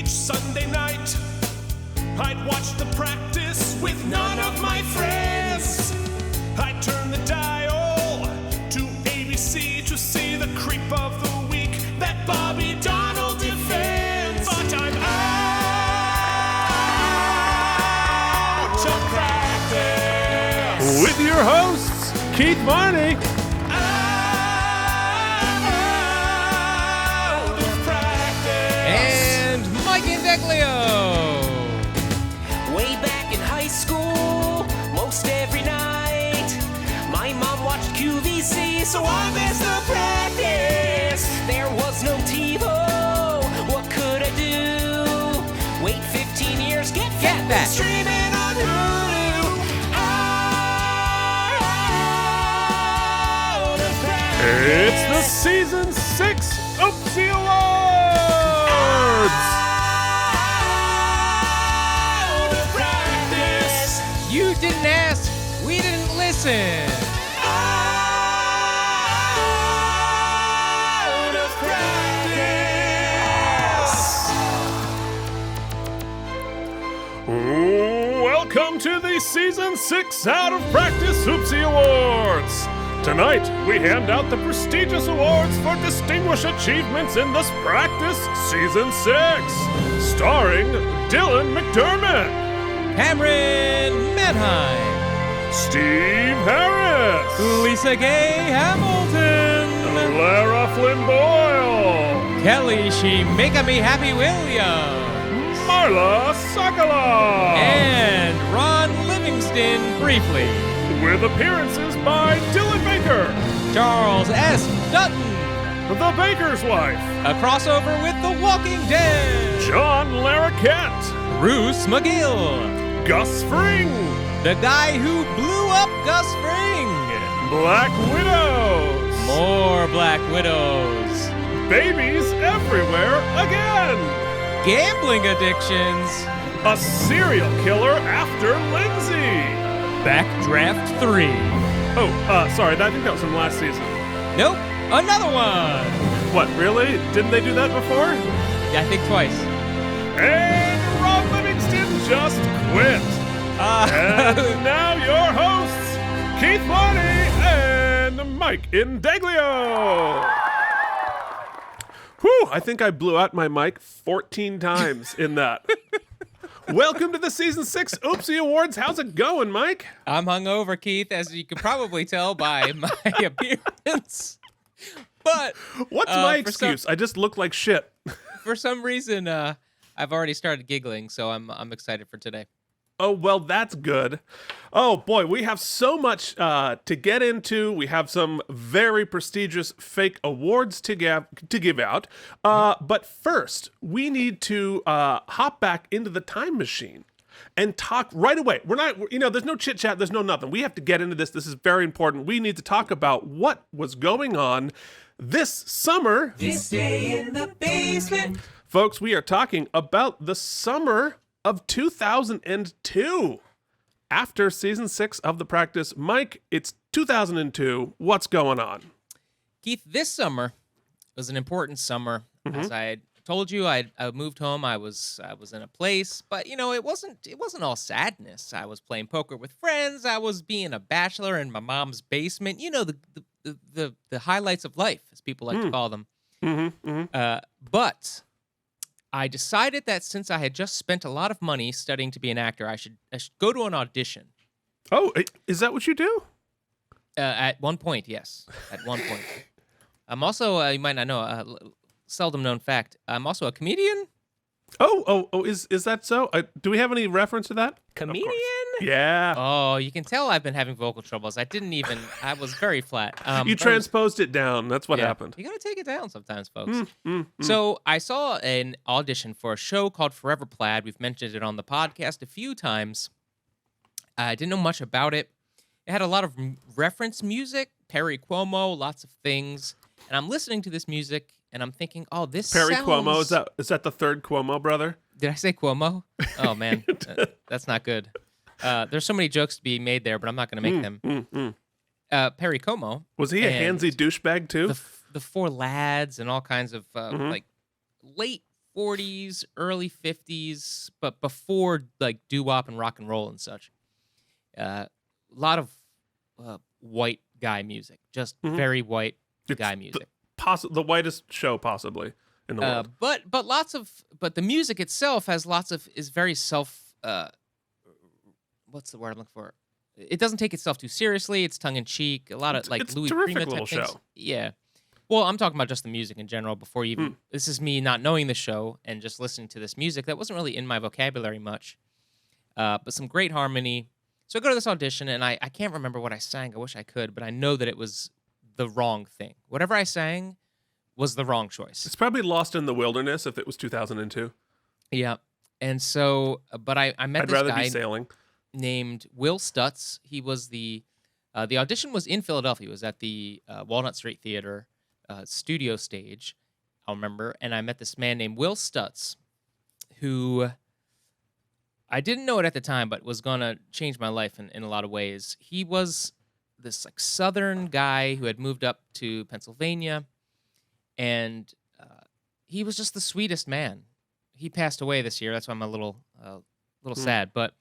Each Sunday night, I'd watch the practice with none of my friends. I'd turn the dial to ABC to see the creep of the week that Bobby Donald defends. But I'm out of practice. With your hosts, Keith Varney. Way back in high school, most every night, my mom watched QVC, so I missed the practice. There was no TiVo, what could I do? Wait 15 years, get that streaming on Hulu. Out of practice. It's the Season 6 Oopsy Awards! You didn't ask, we didn't listen. Out of practice. Welcome to the Season 6 Out of Practice Oopsy Awards! Tonight, we hand out the prestigious awards for distinguished achievements in this practice Season 6, starring Dylan McDermott, Cameron Manheim, Steve Harris, Lisa Gay Hamilton, Lara Flynn Boyle, Kelly She Making Me Happy Williams, Marla Sokolov, and Ron Livingston briefly, with appearances by Dylan Baker, Charles S. Dutton, The Baker's Wife, a crossover with The Walking Dead, John Larroquette, Bruce McGill, Gus Fring, the guy who blew up Gus Fring, Black Widows, more Black Widows, Babies Everywhere Again, gambling addictions, a serial killer after Lindsay. Backdraft 3. Oh, sorry, I think that was from last season. Nope, another one. What, really? Didn't they do that before? Yeah, I think twice. And Ron Livingston just quit. And now your hosts, Keith Varney and Mike Indeglio. Whew, I think I blew out my mic 14 times in that. Welcome to the Season 6 Oopsy Awards. How's it going, Mike? I'm hungover, Keith, as you can probably tell by my appearance. But what's my excuse? I just look like shit. For some reason, I've already started giggling, so I'm excited for today. Oh, well, that's good. Oh, boy, we have so much to get into. We have some very prestigious fake awards to give out. But first, we need to hop back into the time machine and talk right away. We're not, there's no chit-chat, there's no nothing. We have to get into this. This is very important. We need to talk about what was going on this summer. This day in the basement. Folks, we are talking about the summer of 2002. After Season 6 of The Practice, Mike, it's 2002. What's going on? Keith, this summer was an important summer. As I had told you, I moved home. I was in a place, but it wasn't all sadness. I was playing poker with friends. I was being a bachelor in my mom's basement. The highlights of life, as people like to call them. But I decided that since I had just spent a lot of money studying to be an actor, I should go to an audition. Oh, is that what you do? At one point, yes. At one point. I'm also, you might not know, a seldom known fact, I'm also a comedian. Oh, is that so? Do we have any reference to that? Comedian? Yeah. Oh, you can tell I've been having vocal troubles. I was very flat. You transposed it down. That's what happened. You got to take it down sometimes, folks. So I saw an audition for a show called Forever Plaid. We've mentioned it on the podcast a few times. I didn't know much about it. It had a lot of reference music, Perry Como, lots of things. And I'm listening to this music, and I'm thinking, oh, this Perry sounds... Como, is that the third Cuomo brother? Did I say Cuomo? Oh, man. That's not good. There's so many jokes to be made there, but I'm not going to make them. Perry Como. Was he a handsy douchebag, too? The Four Lads and all kinds of, like, late 40s, early 50s, but before like doo-wop and rock and roll and such. A lot of white guy music, just very white guy music. The whitest show possibly in the world. But the music itself has is very self. What's the word I'm looking for? It doesn't take itself too seriously. It's tongue in cheek. A lot of like it's Louis terrific Prima little type things. show. Yeah. Well, I'm talking about just the music in general. Before you even, this is me not knowing the show and just listening to this music that wasn't really in my vocabulary much, but some great harmony. So I go to this audition and I can't remember what I sang. I wish I could, but I know that it was the wrong thing. Whatever I sang was the wrong choice. It's probably Lost in the Wilderness if it was 2002. Yeah. And so, but I met I'd this rather guy be sailing. named Will Stutz. He was the audition was in Philadelphia. It was at the Walnut Street Theater studio stage, I'll remember. And I met this man named Will Stutz, who I didn't know it at the time, but was going to change my life in a lot of ways. He was this like Southern guy who had moved up to Pennsylvania, and he was just the sweetest man. He passed away this year. That's why I'm a little sad. But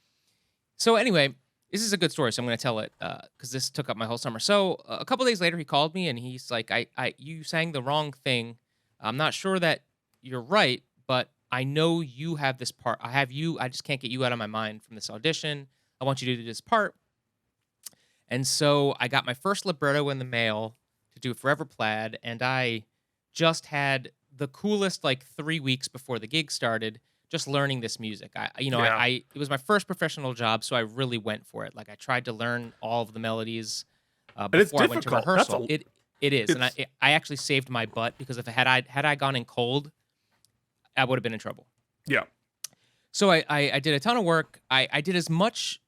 so anyway, this is a good story, so I'm going to tell it because this took up my whole summer. So a couple days later, he called me and he's like, you sang the wrong thing. I'm not sure that you're right, but I know you have this part. I have you. I just can't get you out of my mind from this audition. I want you to do this part. And so I got my first libretto in the mail to do Forever Plaid, and I just had the coolest like 3 weeks before the gig started, just learning this music. It was my first professional job, so I really went for it. Like I tried to learn all of the melodies before I went to rehearsal. It is, and I actually saved my butt because if had I gone in cold, I would have been in trouble. Yeah. So I did a ton of work. I did as much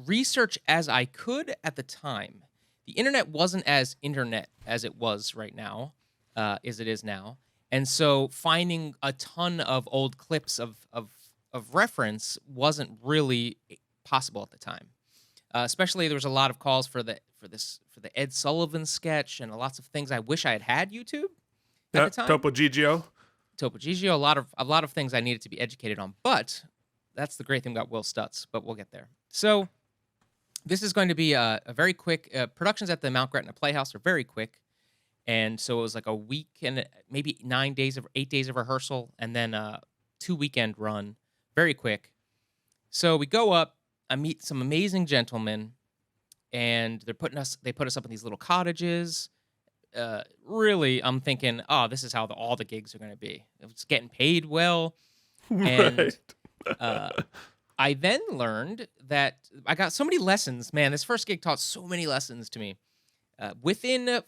research as I could at the time. The internet wasn't as internet as it was right now, as it is now. And so finding a ton of old clips of reference wasn't really possible at the time. Especially there was a lot of calls for the Ed Sullivan sketch and lots of things I wish I had YouTube at the time. Topo Gigio, a lot of things I needed to be educated on. But that's the great thing about Will Stutz. But we'll get there. So this is going to be a very quick productions at the Mount Gretna Playhouse are very quick. And so it was like a week and maybe 8 days of rehearsal and then a 2-weekend run, very quick. So we go up, I meet some amazing gentlemen, and they put us up in these little cottages. Really, I'm thinking, oh, this is how all the gigs are going to be. It's getting paid well. And I then learned that I got so many lessons. Man, this first gig taught so many lessons to me. Within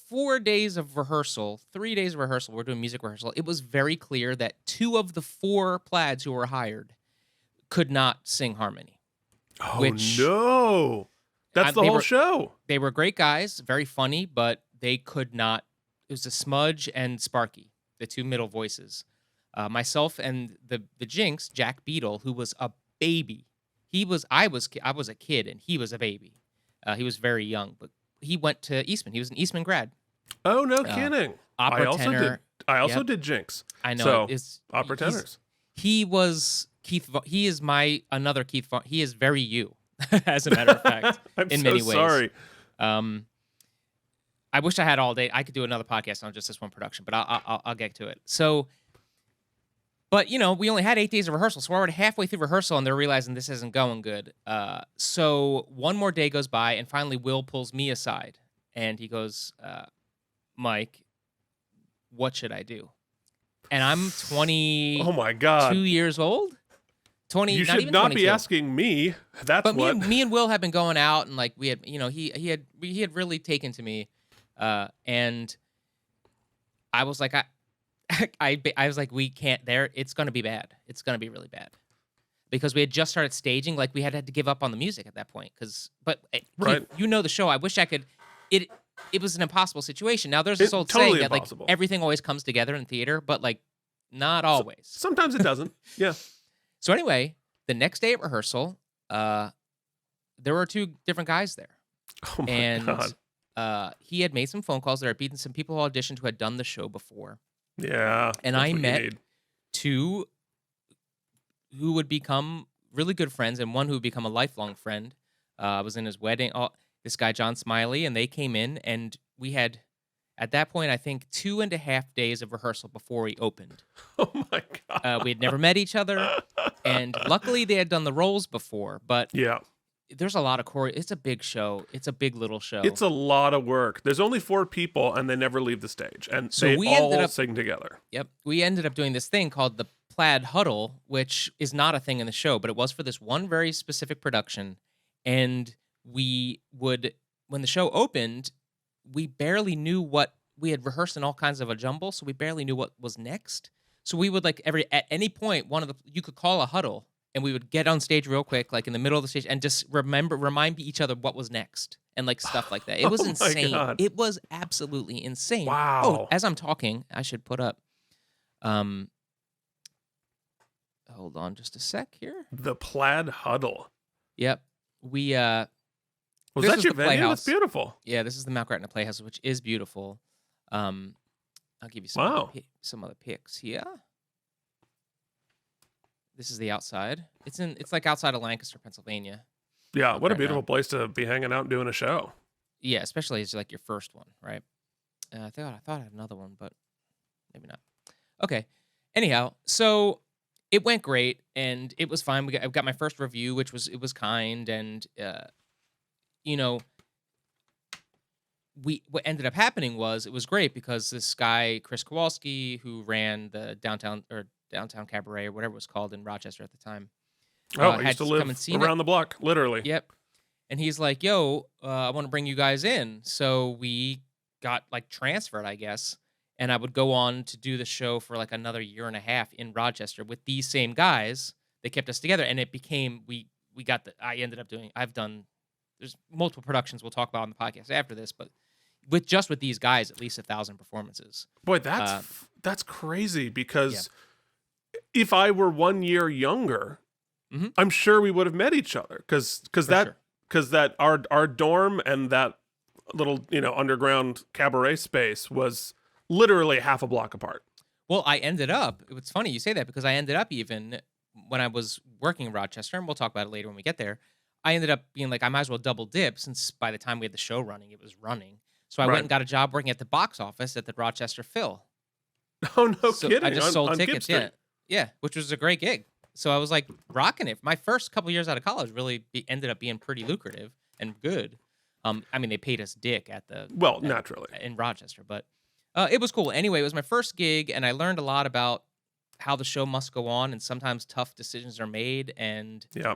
4 days of rehearsal, 3 days of rehearsal, we're doing music rehearsal, it was very clear that 2 of the 4 plaids who were hired could not sing harmony. Oh, no. That's the whole show. They were great guys, very funny, but they could not. It was a Smudge and Sparky, the 2 middle voices. Myself and the Jinx, Jack Beadle, who was a baby. I was a kid, and he was a baby. He was very young, but he went to Eastman. He was an Eastman grad. Oh, no kidding. Opera tenor. I also did Jinx. I know. So, opera tenors. He was Keith. He is another Keith. He is very you, as a matter of fact, in many ways. Sorry. I wish I had all day. I could do another podcast on just this one production, but I'll get to it. So, but we only had 8 days of rehearsal, so we're already halfway through rehearsal, and they're realizing this isn't going good. So one more day goes by, and finally Will pulls me aside, and he goes, "Mike, what should I do?" And I'm 20. Oh my God. 2 years old. 20. You not should even not 22. be asking me. That's but what. me and Will had been going out, and like we had, he had really taken to me, and I was like, I was like, we can't. It's gonna be bad. It's gonna be really bad, because we had just started staging. Like we had to give up on the music at that point. But right. Keith, the show. I wish I could. It was an impossible situation. Now there's this old totally saying that like impossible. everything always comes together in theater, but like not always. Sometimes it doesn't. Yeah. So anyway, the next day at rehearsal, there were 2 different guys there. Oh my God. He had made some phone calls. There had been some people who auditioned who had done the show before. Yeah. And I met two who would become really good friends, and one who would become a lifelong friend. I was in his wedding. Oh, this guy John Smiley, and they came in, and we had at that point I think 2.5 days of rehearsal before we opened. Oh my God. We had never met each other, and luckily they had done the roles before. But Yeah. there's a lot of choreo. It's a big show. It's a big little show. It's a lot of work. There's only 4 people, and they never leave the stage, and So they we all ended up- sing together. Yep. We ended up doing this thing called the Plaid Huddle, which is not a thing in the show, but it was for this one very specific production. And we would, when the show opened, we barely knew what we had rehearsed in all kinds of a jumble, so we barely knew what was next. So we would at any point, you could call a huddle, and we would get on stage real quick, like in the middle of the stage, and just remind each other what was next, and like stuff like that. It was Oh my insane. God. It was absolutely insane. Wow. Oh, as I'm talking, I should put up. Hold on just a sec here. The Plaid Huddle. Yep. We Was This that was your the venue? Playhouse. That's beautiful. yeah, this is the Mount Gretna Playhouse, which is beautiful. I'll give you Wow. some other pics here. This is the outside. It's like outside of Lancaster, Pennsylvania. Yeah, what a Right beautiful now. place to be hanging out and doing a show. Yeah, especially as like your first one, right? I thought I had another one, but maybe not. Okay. Anyhow, so it went great and it was fine. I got my first review, which was kind, and you know, what ended up happening was it was great because this guy Chris Kowalski, who ran the downtown cabaret or whatever it was called in Rochester at the time. Oh, I had used to come live and seen around the block, literally. Yep. And he's like, yo, I want to bring you guys in. So we got like transferred, I guess. And I would go on to do the show for like another 1.5 years in Rochester with these same guys. They kept us together. And it became, I've done, there's multiple productions we'll talk about on the podcast after this, but with these guys, at least 1,000 performances. Boy, that's crazy because if I were 1 year younger, Mhm. I'm sure we would have met each other because our dorm and that little underground cabaret space was literally half a block apart. Well, I ended up, it's funny you say that because I ended up even when I was working in Rochester, and we'll talk about it later when we get there, I ended up being like, I might as well double dip since by the time we had the show running, it was running. So I Right. went and got a job working at the box office at the Rochester Phil. Oh, no So kidding. I just sold on Gibb tickets, Street. yeah, which was a great gig. So I was like rocking it. My first couple years out of college really ended up being pretty lucrative and good. I mean, they paid us dick Naturally. in Rochester, but it was cool. Anyway, it was my first gig, and I learned a lot about how the show must go on, and sometimes tough decisions are made. And Yeah.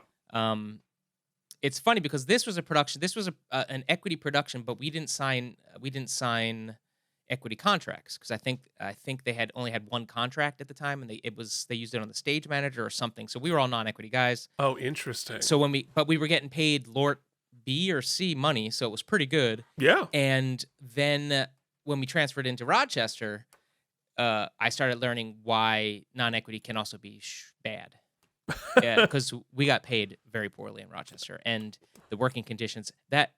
it's funny because this was a production. This was an equity production, but we didn't sign equity contracts because I think they had only had one contract at the time, and they used it on the stage manager or something. So we were all non-equity guys. Oh, interesting. So we were getting paid Lort B or C money, so it was pretty good. Yeah. And then when we transferred into Rochester, I started learning why non-equity can also be bad. Yeah, because we got paid very poorly in Rochester, and the working conditions. That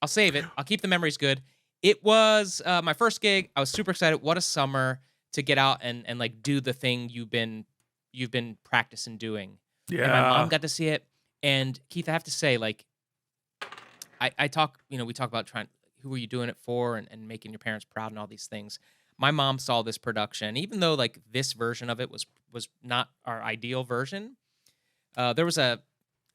I'll save it. I'll keep the memories good. It was my first gig. I was super excited. What a summer to get out and like do the thing you've been practicing doing. Yeah. And my mom got to see it. And Keith, I have to say, like, we talk about who are you doing it for and making your parents proud and all these things. My mom saw this production, even though like this version of it was not our ideal version. There was a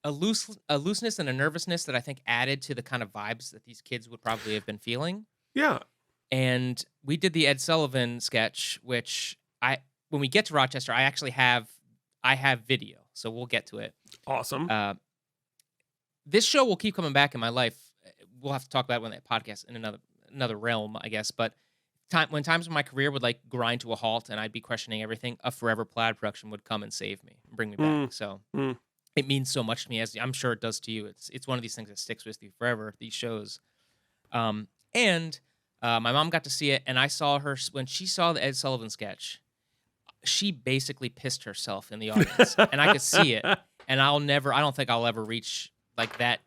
looseness and a nervousness that I think added to the kind of vibes that these kids would probably have been feeling. Yeah. And we did the Ed Sullivan sketch, which when we get to Rochester, I actually have video, so we'll get to it. Awesome. This show will keep coming back in my life. We'll have to talk about it when that podcast in another realm, I guess. But when times in my career would like grind to a halt and I'd be questioning everything, a Forever Plaid production would come and save me and bring me back. So it means so much to me, as I'm sure it does to you. It's one of these things that sticks with you forever. These shows, and my mom got to see it, and I saw her when she saw the Ed Sullivan sketch. She basically pissed herself in the audience, and I could see it. And I don't think I'll ever reach like that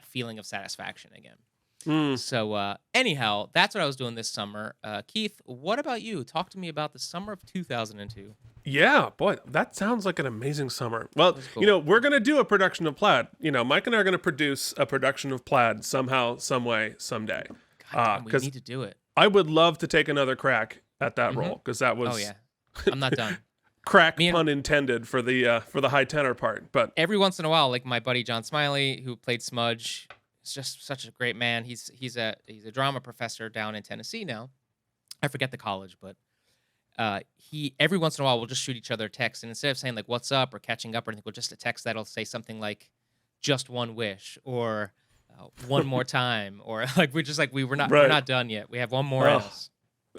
feeling of satisfaction again. So anyhow, that's what I was doing this summer. Keith, what about you? Talk to me about the summer of 2002. Yeah, boy, that sounds like an amazing summer. Well, cool. we're going to do a production of Plaid. Mike and I are going to produce a production of Plaid somehow, some way, someday. God damn, we need to do it. I would love to take another crack at that role because that was Oh yeah, I'm not done. crack pun intended for the high tenor part. But Every once in a while, like my buddy John Smiley, who played Smudge, is just such a great man. He's a drama professor down in Tennessee now. I forget the college, but he every once in a while will just shoot each other a text, and instead of saying like "What's up" or catching up or anything, we'll just a text that'll say something like "Just one wish" or "One more time," or like we're not done yet. We have one more else.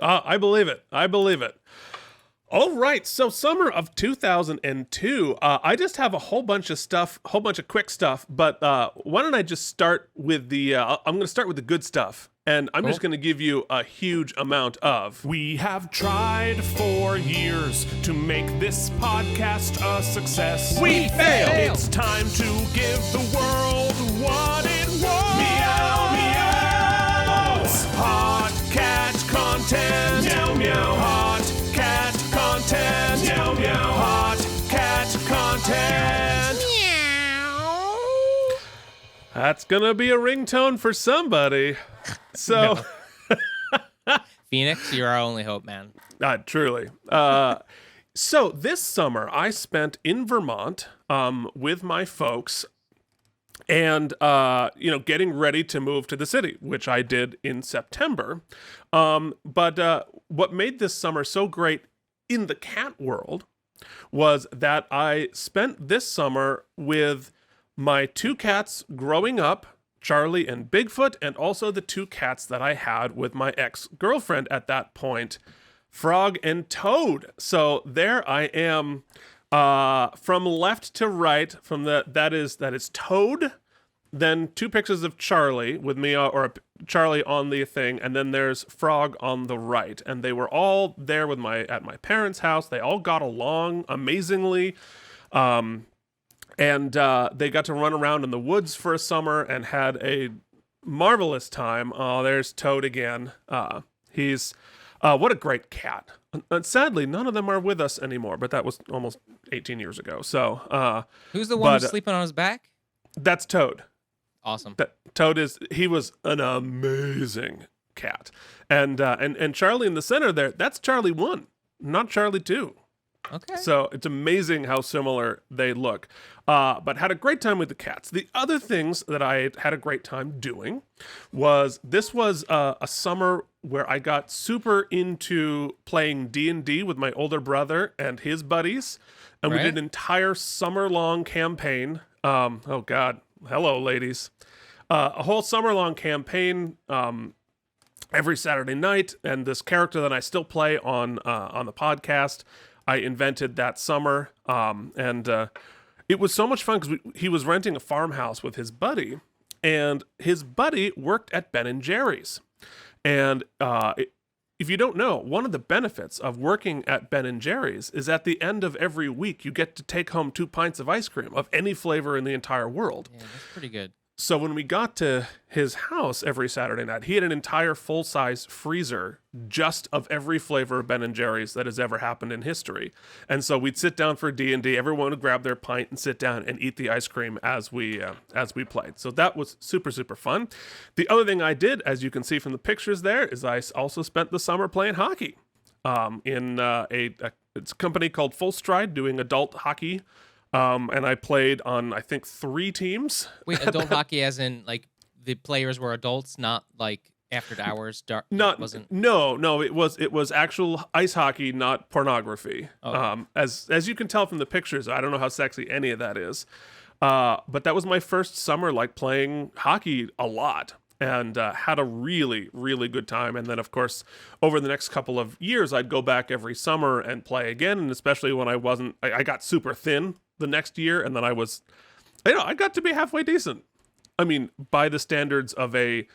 I believe it. I believe it. All right, so summer of 2002. I just have a whole bunch of quick stuff. But why don't I just start with the? I'm going to start with the good stuff, and I'm just going to give you a huge amount of. We have tried for years to make this podcast a success. We failed. It's time to give the world what it wants. Meow, meow. Hot cat content. Meow, meow. Hot cat content. Meow, meow. Hot cat content. Meow. That's going to be a ringtone for somebody. So, Phoenix, you're our only hope, man. Truly. So this summer I spent in Vermont with my folks and, getting ready to move to the city, which I did in September. But what made this summer so great in the cat world was that I spent this summer with my two cats growing up, Charlie and Bigfoot, and also the two cats that I had with my ex-girlfriend at that point, Frog and Toad. So there I am, from left to right, that is Toad, then two pictures of Charlie with me, or Charlie on the thing, and then there's Frog on the right. And they were all there at my parents' house. They all got along amazingly. And they got to run around in the woods for a summer and had a marvelous time. Oh, there's Toad again. He's what a great cat. And sadly, none of them are with us anymore, but that was almost 18 years ago. So, who's the one who's sleeping on his back? That's Toad. Awesome. Toad he was an amazing cat. And Charlie in the center there, that's Charlie 1, not Charlie 2. Okay. So it's amazing how similar they look. But had a great time with the cats. The other things that I had a great time doing was a summer where I got super into playing D&D with my older brother and his buddies. And we did an entire summer-long campaign. Oh, God. Hello, ladies. A whole summer-long campaign every Saturday night. And this character that I still play on the podcast, I invented that summer. It was so much fun because he was renting a farmhouse with his buddy, and his buddy worked at Ben & Jerry's. And if you don't know, one of the benefits of working at Ben & Jerry's is at the end of every week, you get to take home 2 pints of ice cream of any flavor in the entire world. Yeah, that's pretty good. So when we got to his house every Saturday night, he had an entire full-size freezer just of every flavor of Ben & Jerry's that has ever happened in history. And so we'd sit down for D&D. Everyone would grab their pint and sit down and eat the ice cream as we played. So that was super, super fun. The other thing I did, as you can see from the pictures there, is I also spent the summer playing hockey in it's a company called Full Stride doing adult hockey. And I played on, I think, 3 teams. Wait, adult hockey as in, like, the players were adults, not, like, after hours? No, it was actual ice hockey, not pornography. Okay. As you can tell from the pictures, I don't know how sexy any of that is. But that was my first summer, like, playing hockey a lot. And had a really, really good time. And then, of course, over the next couple of years, I'd go back every summer and play again. And especially when I got super thin the next year. And then I got to be halfway decent. I mean, by the standards of a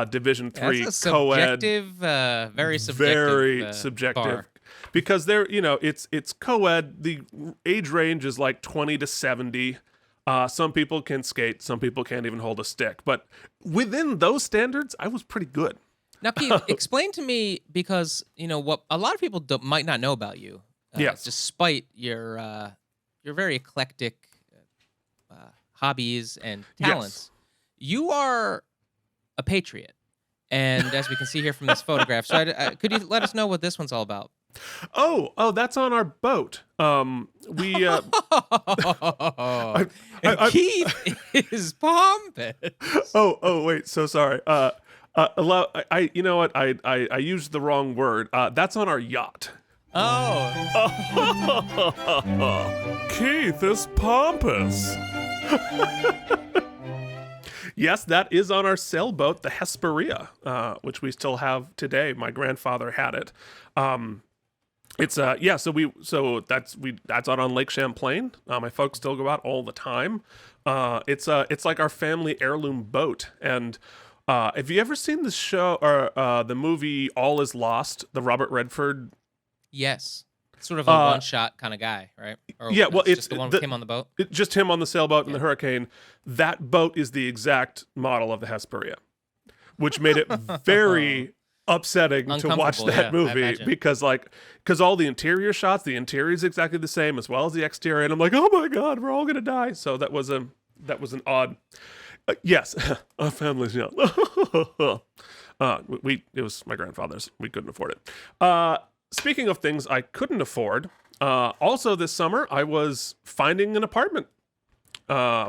Division III co-ed. Very subjective. Bar. Because it's co-ed. The age range is like 20 to 70. Some people can skate, some people can't even hold a stick. But within those standards, I was pretty good. Now, Keith, explain to me, because what a lot of people might not know about you. Yes. Despite your very eclectic hobbies and talents, you are a patriot. And as we can see here from this photograph, so could you let us know what this one's all about? Oh, that's on our boat. We Keith is pompous. Oh, wait. So sorry. You know what? I used the wrong word. That's on our yacht. Oh. Keith is pompous. Yes, that is on our sailboat, the Hesperia, which we still have today. My grandfather had it. It's so that's out on Lake Champlain. My folks still go out all the time. It's like our family heirloom boat. And have you ever seen the show or the movie All Is Lost, the Robert Redford? Yes. Sort of a one-shot kind of guy, right? Or Yeah, well, it's just the one with him on the boat. Just him on the sailboat in the hurricane. That boat is the exact model of the Hesperia, which made it very upsetting to watch that movie because all the interior shots, the interior is exactly the same as well as the exterior, and I'm like, oh my god, we're all gonna die. So that was an odd. Yes, our family's young. It was my grandfather's. We couldn't afford it. Speaking of things I couldn't afford, also this summer I was finding an apartment.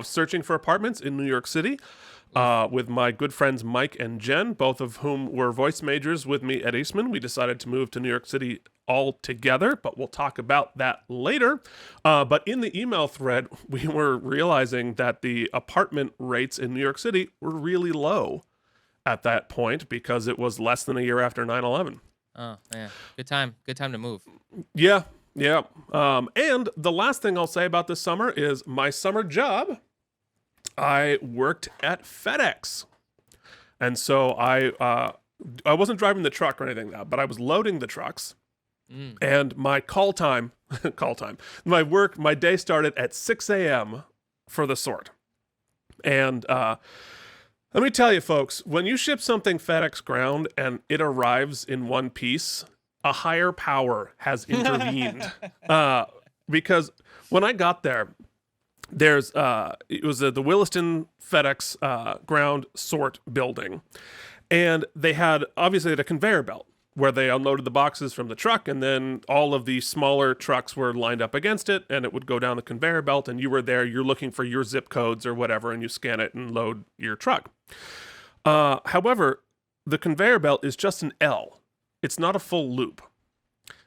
Searching for apartments in New York City with my good friends Mike and Jen, both of whom were voice majors with me at Eastman. We decided to move to New York City all together, but we'll talk about that later. But in the email thread, we were realizing that the apartment rates in New York City were really low at that point because it was less than a year after 9/11. Oh, man. Good time to move. Yeah. And the last thing I'll say about this summer is my summer job. I worked at FedEx. And so I wasn't driving the truck or anything, but I was loading the trucks. And my my day started at 6 a.m. for the sort. And let me tell you, folks, when you ship something FedEx ground and it arrives in one piece, a higher power has intervened. Because when I got there, it was the Williston FedEx ground sort building. And they had, obviously, a conveyor belt where they unloaded the boxes from the truck, and then all of the smaller trucks were lined up against it, and it would go down the conveyor belt, and you were there, you're looking for your zip codes or whatever, and you scan it and load your truck. However, the conveyor belt is just an L. It's not a full loop.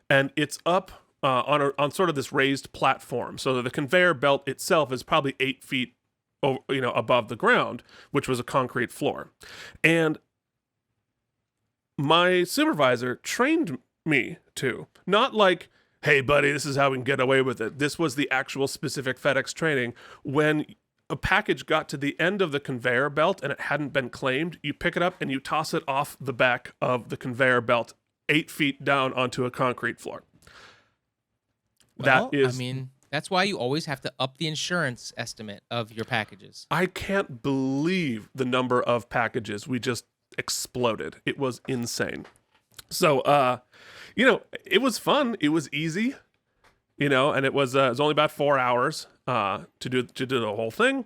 And it's up on sort of this raised platform, so that the conveyor belt itself is probably 8 feet above the ground, which was a concrete floor. And my supervisor trained me to, not like, hey buddy, this is how we can get away with it. This was the actual specific FedEx training. When a package got to the end of the conveyor belt and it hadn't been claimed, you pick it up and you toss it off the back of the conveyor belt 8 feet down onto a concrete floor. Well, that's why you always have to up the insurance estimate of your packages. I can't believe the number of packages we just exploded. It was insane. So, it was fun. It was easy, and it was only about 4 hours to do the whole thing.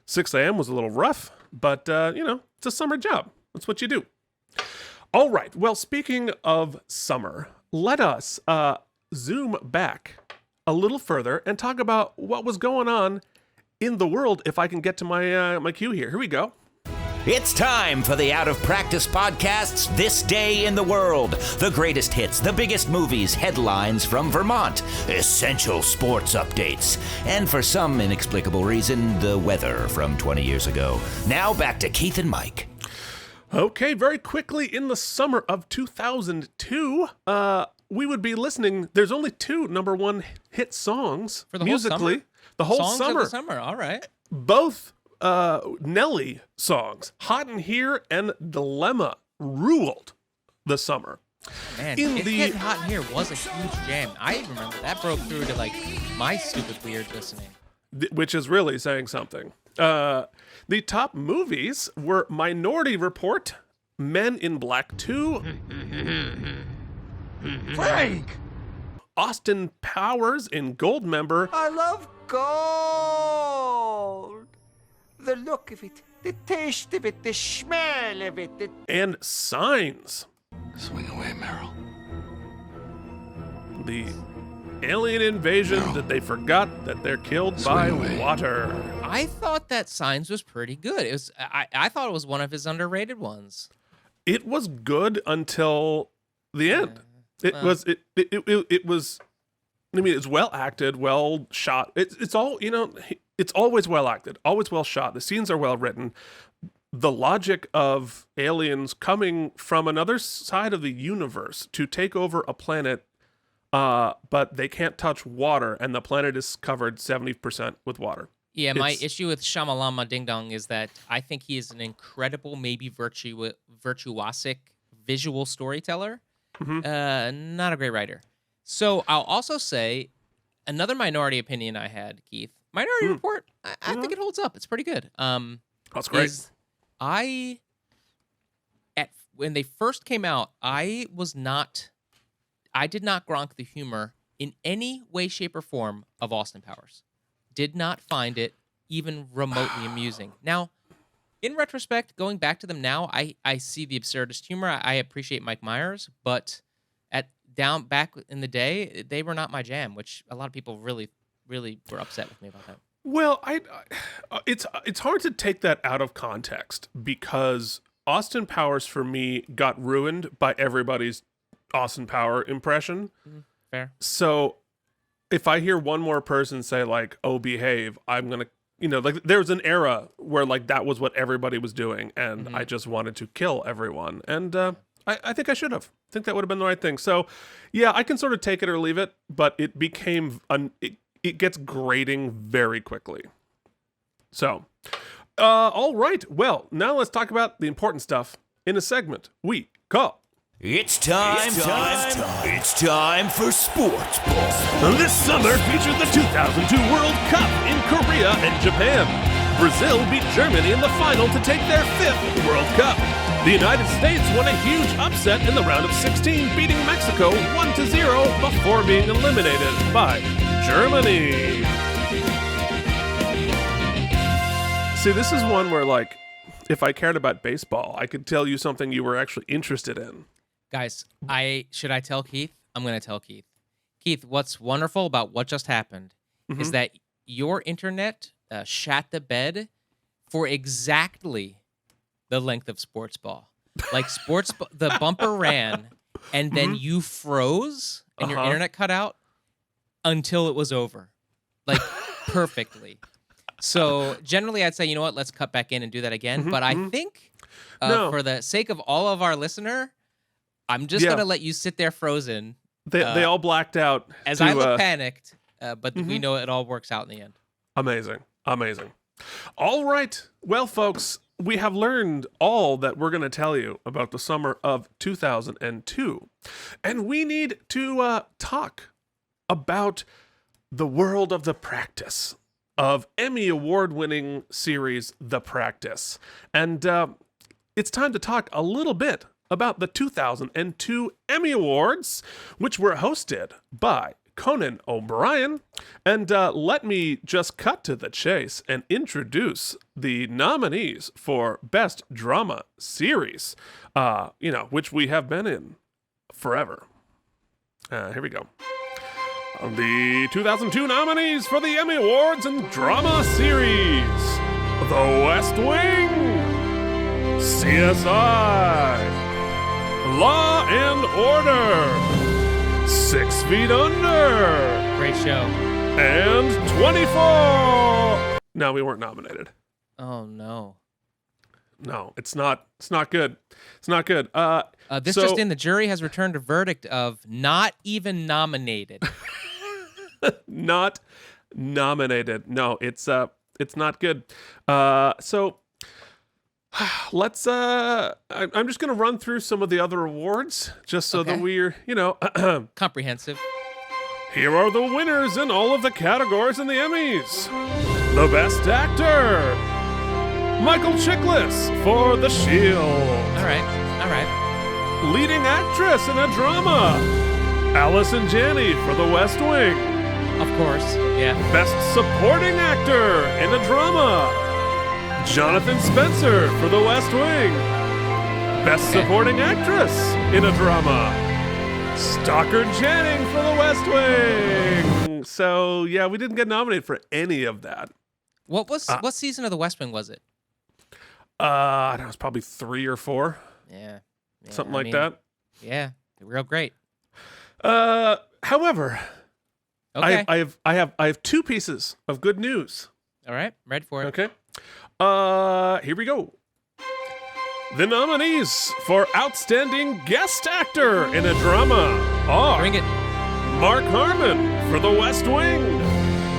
6 a.m. was a little rough, but, it's a summer job. That's what you do. All right. Well, speaking of summer, let us zoom back a little further and talk about what was going on in the world. If I can get to my cue here. Here we go. It's time for the Out of Practice Podcast's This Day in the World. The greatest hits, the biggest movies, headlines from Vermont, essential sports updates, and for some inexplicable reason, the weather from 20 years ago. Now back to Keith and Mike. Okay, very quickly, in the summer of 2002, we would be listening. There's only 2 number 1 hit songs for the musically. Whole summer? The whole songs summer. Of the summer, all right. Both Nelly songs, Hot in Here and Dilemma, ruled the summer. Man, Getting Hot in Here was a huge jam. I remember that broke through to my stupid weird listening. which is really saying something. The top movies were Minority Report, Men in Black 2, Frank! Austin Powers in Goldmember, I love gold! The look of it, the taste of it, the smell of it, and Signs. Swing away, Meryl. The alien invasion that they forgot that they're killed by away. water. I thought that Signs was pretty good. It was. I thought it was one of his underrated ones. It was good until the end. It was. I mean, it's well acted, well shot. It's all, it's always well acted, always well shot. The scenes are well written. The logic of aliens coming from another side of the universe to take over a planet, but they can't touch water, and the planet is covered 70% with water. Yeah, my issue with Shyamalama Ding Dong is that I think he is an incredible, maybe virtuosic visual storyteller. Not a great writer. So I'll also say another minority opinion I had, Keith. Minority Report, I think it holds up. It's pretty good. That's great. When they first came out, I did not grok the humor in any way, shape, or form of Austin Powers. Did not find it even remotely amusing. Now, in retrospect, going back to them now, I see the absurdist humor. I appreciate Mike Myers, but back in the day, they were not my jam, which a lot of people really, really were upset with me about that. Well, it's hard to take that out of context because Austin Powers for me got ruined by everybody's Austin Power impression. Fair. So if I hear one more person say like, "Oh, behave," I'm gonna, like there was an era where like that was what everybody was doing, and I just wanted to kill everyone, and I think I should have. I think that would have been the right thing. So, yeah, I can sort of take it or leave it, but it became it gets grating very quickly. So, all right. Well, now let's talk about the important stuff in a segment we call. It's time for sports ball. This summer featured the 2002 World Cup in Korea and Japan. Brazil beat Germany in the final to take their 5th World Cup. The United States won a huge upset in the round of 16, beating Mexico 1-0 before being eliminated by Germany. See, this is one where, like, if I cared about baseball, I could tell you something you were actually interested in. Guys, should I tell Keith? I'm going to tell Keith. Keith, what's wonderful about what just happened is that your internet shat the bed for exactly the length of sports ball. Like the bumper ran, and then you froze, and your internet cut out until it was over. Like, perfectly. So, generally, I'd say, you know what, let's cut back in and do that again. But I think, for the sake of all of our listener, I'm just going to let you sit there frozen. They all blacked out. As I look panicked, but we know it all works out in the end. Amazing. All right. Well, folks, we have learned all that we're going to tell you about the summer of 2002. And we need to talk about the world of The Practice, of Emmy Award-winning series The Practice. And it's time to talk a little bit about the 2002 Emmy Awards, which were hosted by Conan O'Brien. And let me just cut to the chase and introduce the nominees for Best Drama Series, which we have been in forever. Here we go. The 2002 nominees for the Emmy Awards in Drama Series: The West Wing, CSI, Law and Order, 6 Feet Under, Great show. and 24. No, we weren't nominated. Oh, no. No, it's not good. It's not good. This just in, the jury has returned a verdict of not even nominated. Not nominated. No, it's not good. So let's I'm just gonna run through some of the other awards just so that we're Comprehensive. Here are the winners in all of the categories in the Emmys. The Best Actor, Michael Chiklis for The Shield. All right. Leading Actress in a Drama, Allison Janney for The West Wing. Of course, yeah. Best Supporting Actor in a Drama, Jonathan Spencer for The West Wing. Best Supporting Actress in a Drama, Stockard Channing for The West Wing. So, yeah, we didn't get nominated for any of that. What season of The West Wing was it? It was probably 3 or 4. Yeah. Something like that. Yeah, real great. However, Okay. I have 2 pieces of good news. All right, ready for it. Okay. Here we go. The nominees for Outstanding Guest Actor in a Drama are Bring it. Mark Harmon for The West Wing,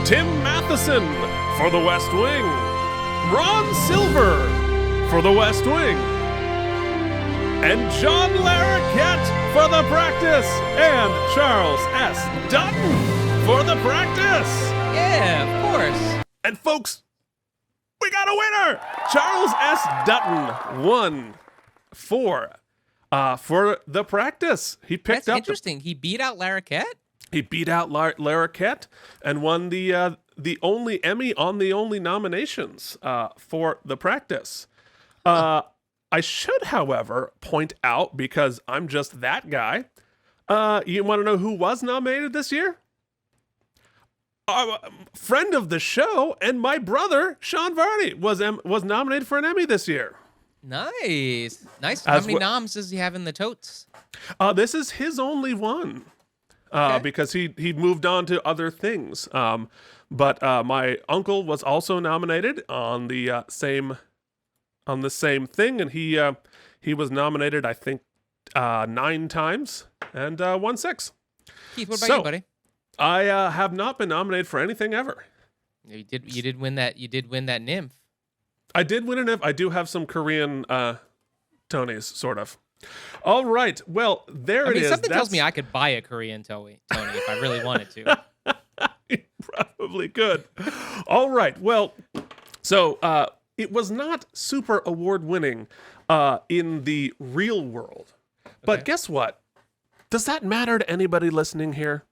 Tim Matheson for The West Wing, Ron Silver for The West Wing, and John Larroquette for The Practice, and Charles S. Dutton for The Practice. Yeah, of course. And folks, we got a winner! Charles S. Dutton won for The Practice. He picked That's up interesting. He beat out Larroquette? He beat out Larroquette and won the only Emmy on the only nominations for The Practice. I should, however, point out, because I'm just that guy, you want to know who was nominated this year? Friend of the show and my brother, Sean Varney, was nominated for an Emmy this year. Nice. How many noms does he have in the totes? This is his only one. Okay. Because he moved on to other things. But my uncle was also nominated on the same thing, and he was nominated, I think, 9 times and won 6. Keith, what about you, buddy? I have not been nominated for anything ever. You did win that. You did win that nymph. I did win an Emmy. I do have some Korean Tonys, sort of. All right. Well, it is. Something tells me I could buy a Korean Tony if I really wanted to. You probably could. All right. Well, so it was not super award winning in the real world. But guess what? Does that matter to anybody listening here?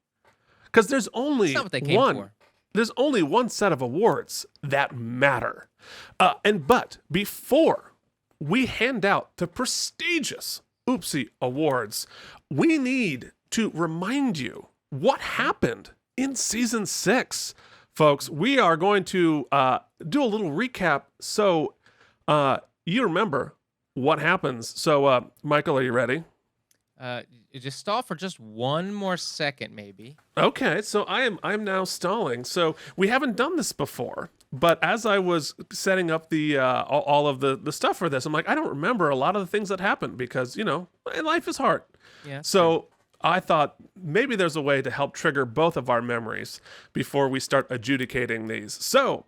Because there's only not what they came for. There's only one set of awards that matter. But before we hand out the prestigious Oopsy Awards, we need to remind you what happened in season 6. Folks, we are going to do a little recap so you remember what happens. So, Michael, are you ready? Just stall for just one more second, maybe. Okay, so I'm now stalling. So we haven't done this before, but as I was setting up the all of the stuff for this, I'm like, I don't remember a lot of the things that happened because life is hard. Yeah. So I thought maybe there's a way to help trigger both of our memories before we start adjudicating these. So,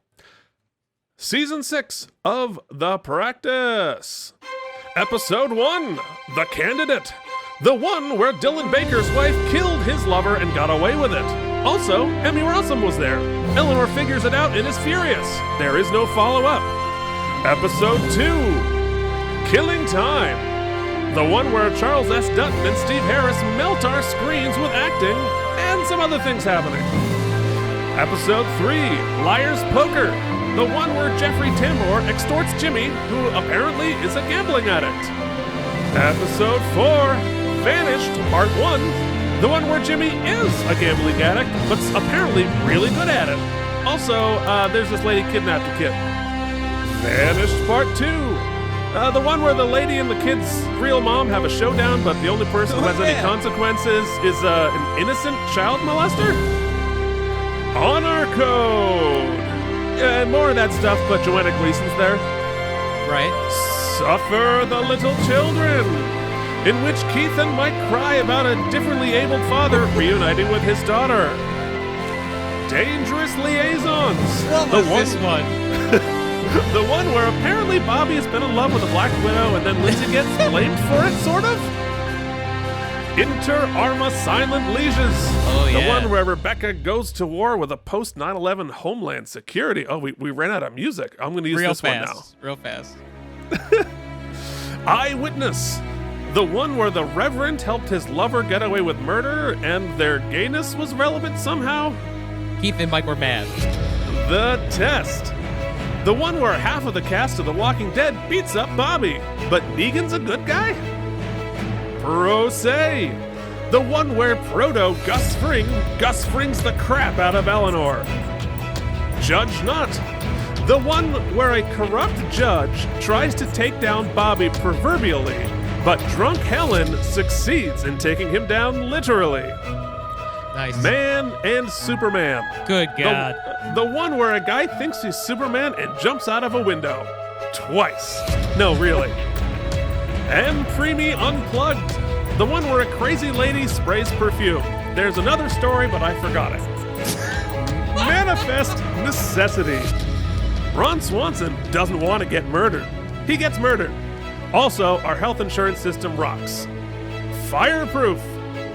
season 6 of The Practice, episode 1, The Candidate. The one where Dylan Baker's wife killed his lover and got away with it. Also, Emmy Rossum was there. Eleanor figures it out and is furious. There is no follow-up. Episode 2, Killing Time. The one where Charles S. Dutton and Steve Harris melt our screens with acting and some other things happening. Episode 3, Liar's Poker. The one where Jeffrey Tambor extorts Jimmy, who apparently is a gambling addict. Episode 4, Vanished, Part 1, the one where Jimmy is a gambling addict, but apparently really good at it. Also, there's this lady kidnapped a kid. Vanished, Part 2, the one where the lady and the kid's real mom have a showdown, but the only person who has any consequences is an innocent child molester. Honor Code. And more of that stuff, but Joanna Gleason's there. Right. Suffer the Little Children, in which Keith and Mike cry about a differently abled father reuniting with his daughter. Dangerous Liaisons. What was this one? The one where apparently Bobby has been in love with a Black Widow and then Lindsay gets blamed for it, sort of. Inter Arma Silent Lieges. Oh, The yeah. one where Rebecca goes to war with a post 9/11 Homeland Security. Oh, we ran out of music. I'm going to use Real this fast. Real fast. one now. Eyewitness. The one where the Reverend helped his lover get away with murder and their gayness was relevant somehow. Keith and Mike were mad. The Test. The one where half of the cast of The Walking Dead beats up Bobby, but Negan's a good guy? Pro Se. The one where Proto Gus Frings the crap out of Eleanor. Judge Not. The one where a corrupt judge tries to take down Bobby proverbially, but drunk Helen succeeds in taking him down literally. Nice. Man and Superman. Good God. The one where a guy thinks he's Superman and jumps out of a window. Twice. No, really. And Preemie Unplugged. The one where a crazy lady sprays perfume. There's another story, but I forgot it. Manifest Necessity. Ron Swanson doesn't want to get murdered. He gets murdered. Also, our health insurance system rocks. Fireproof.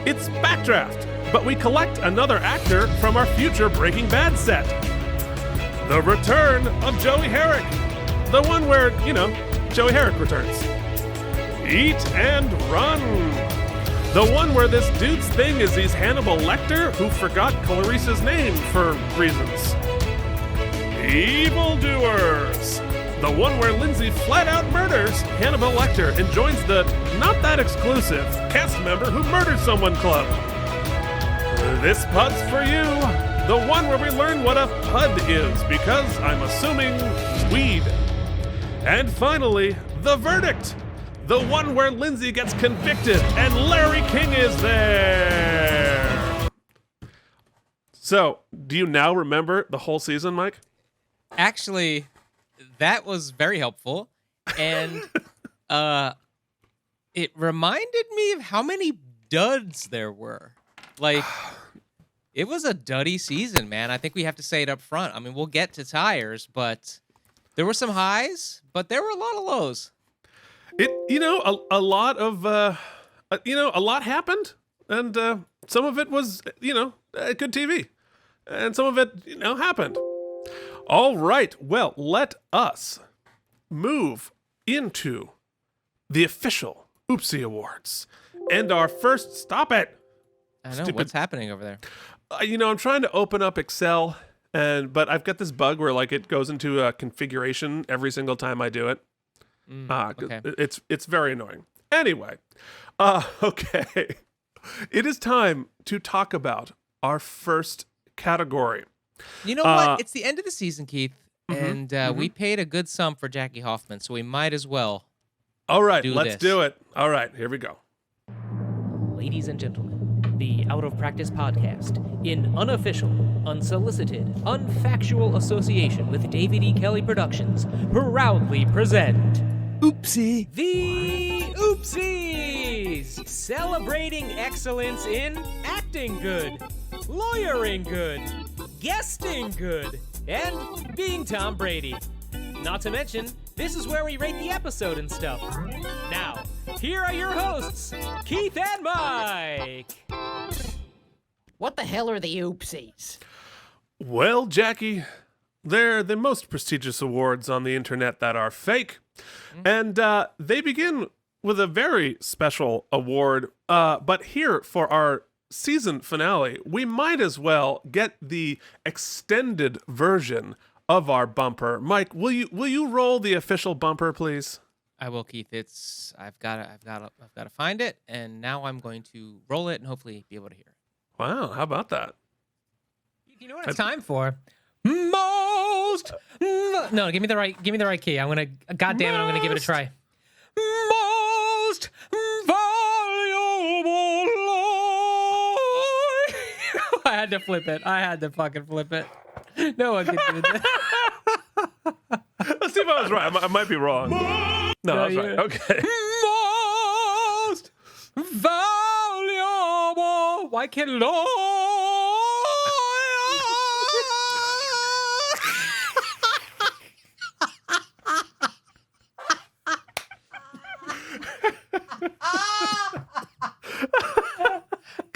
It's Backdraft, but we collect another actor from our future Breaking Bad set. The Return of Joey Herrick. The one where, Joey Herrick returns. Eat and Run. The one where this dude's thing is he's Hannibal Lecter who forgot Clarice's name for reasons. Evildoers. The one where Lindsay flat out murders Hannibal Lecter and joins the not that exclusive cast member who murdered someone club. This pud's for you. The one where we learn what a pud is because I'm assuming weed. And finally, The Verdict. The one where Lindsay gets convicted and Larry King is there. So, do you now remember the whole season, Mike? Actually, that was very helpful. And it reminded me of how many duds there were. Like, it was a duddy season, man. I think we have to say it up front. I mean, we'll get to tires, but there were some highs, but there were a lot of lows. A lot of, a lot happened, and some of it was, good TV, and some of it, happened. All right, well, let us move into the official Oopsy Awards, and our first, stop it. I know, what's happening over there? I'm trying to open up Excel, but I've got this bug where, it goes into a configuration every single time I do it. Okay. It's very annoying. Anyway, okay. It is time to talk about our first category. You know what? It's the end of the season, Keith, and we paid a good sum for Jackie Hoffman, so we might as well. All right, do let's this. do it. All right, here we go. Ladies and gentlemen, the Out of Practice podcast, in unofficial, unsolicited, unfactual association with David E. Kelly Productions, proudly present Oopsie. the Oopsies! Celebrating excellence in acting good, lawyering good, guesting good, and being Tom Brady. Not to mention, this is where we rate the episode and stuff. Now, here are your hosts, Keith and Mike. What the hell are the Oopsies? Well, Jackie, they're the most prestigious awards on the internet that are fake. And they begin with a very special award. But here, for our season finale, we might as well get the extended version of our bumper. Mike, will you roll the official bumper, please? I will, Keith. I've got to find it, and now I'm going to roll it and hopefully be able to hear it. Wow, how about that? You know what it's time for? Most. No, give me the right key. I'm gonna. God damn it! I'm gonna give it a try. Most valuable. I had to flip it. I had to fucking flip it. No one can do that. Let's see if I was right. I might be wrong. No, I was right. Okay. Most valuable. Why can't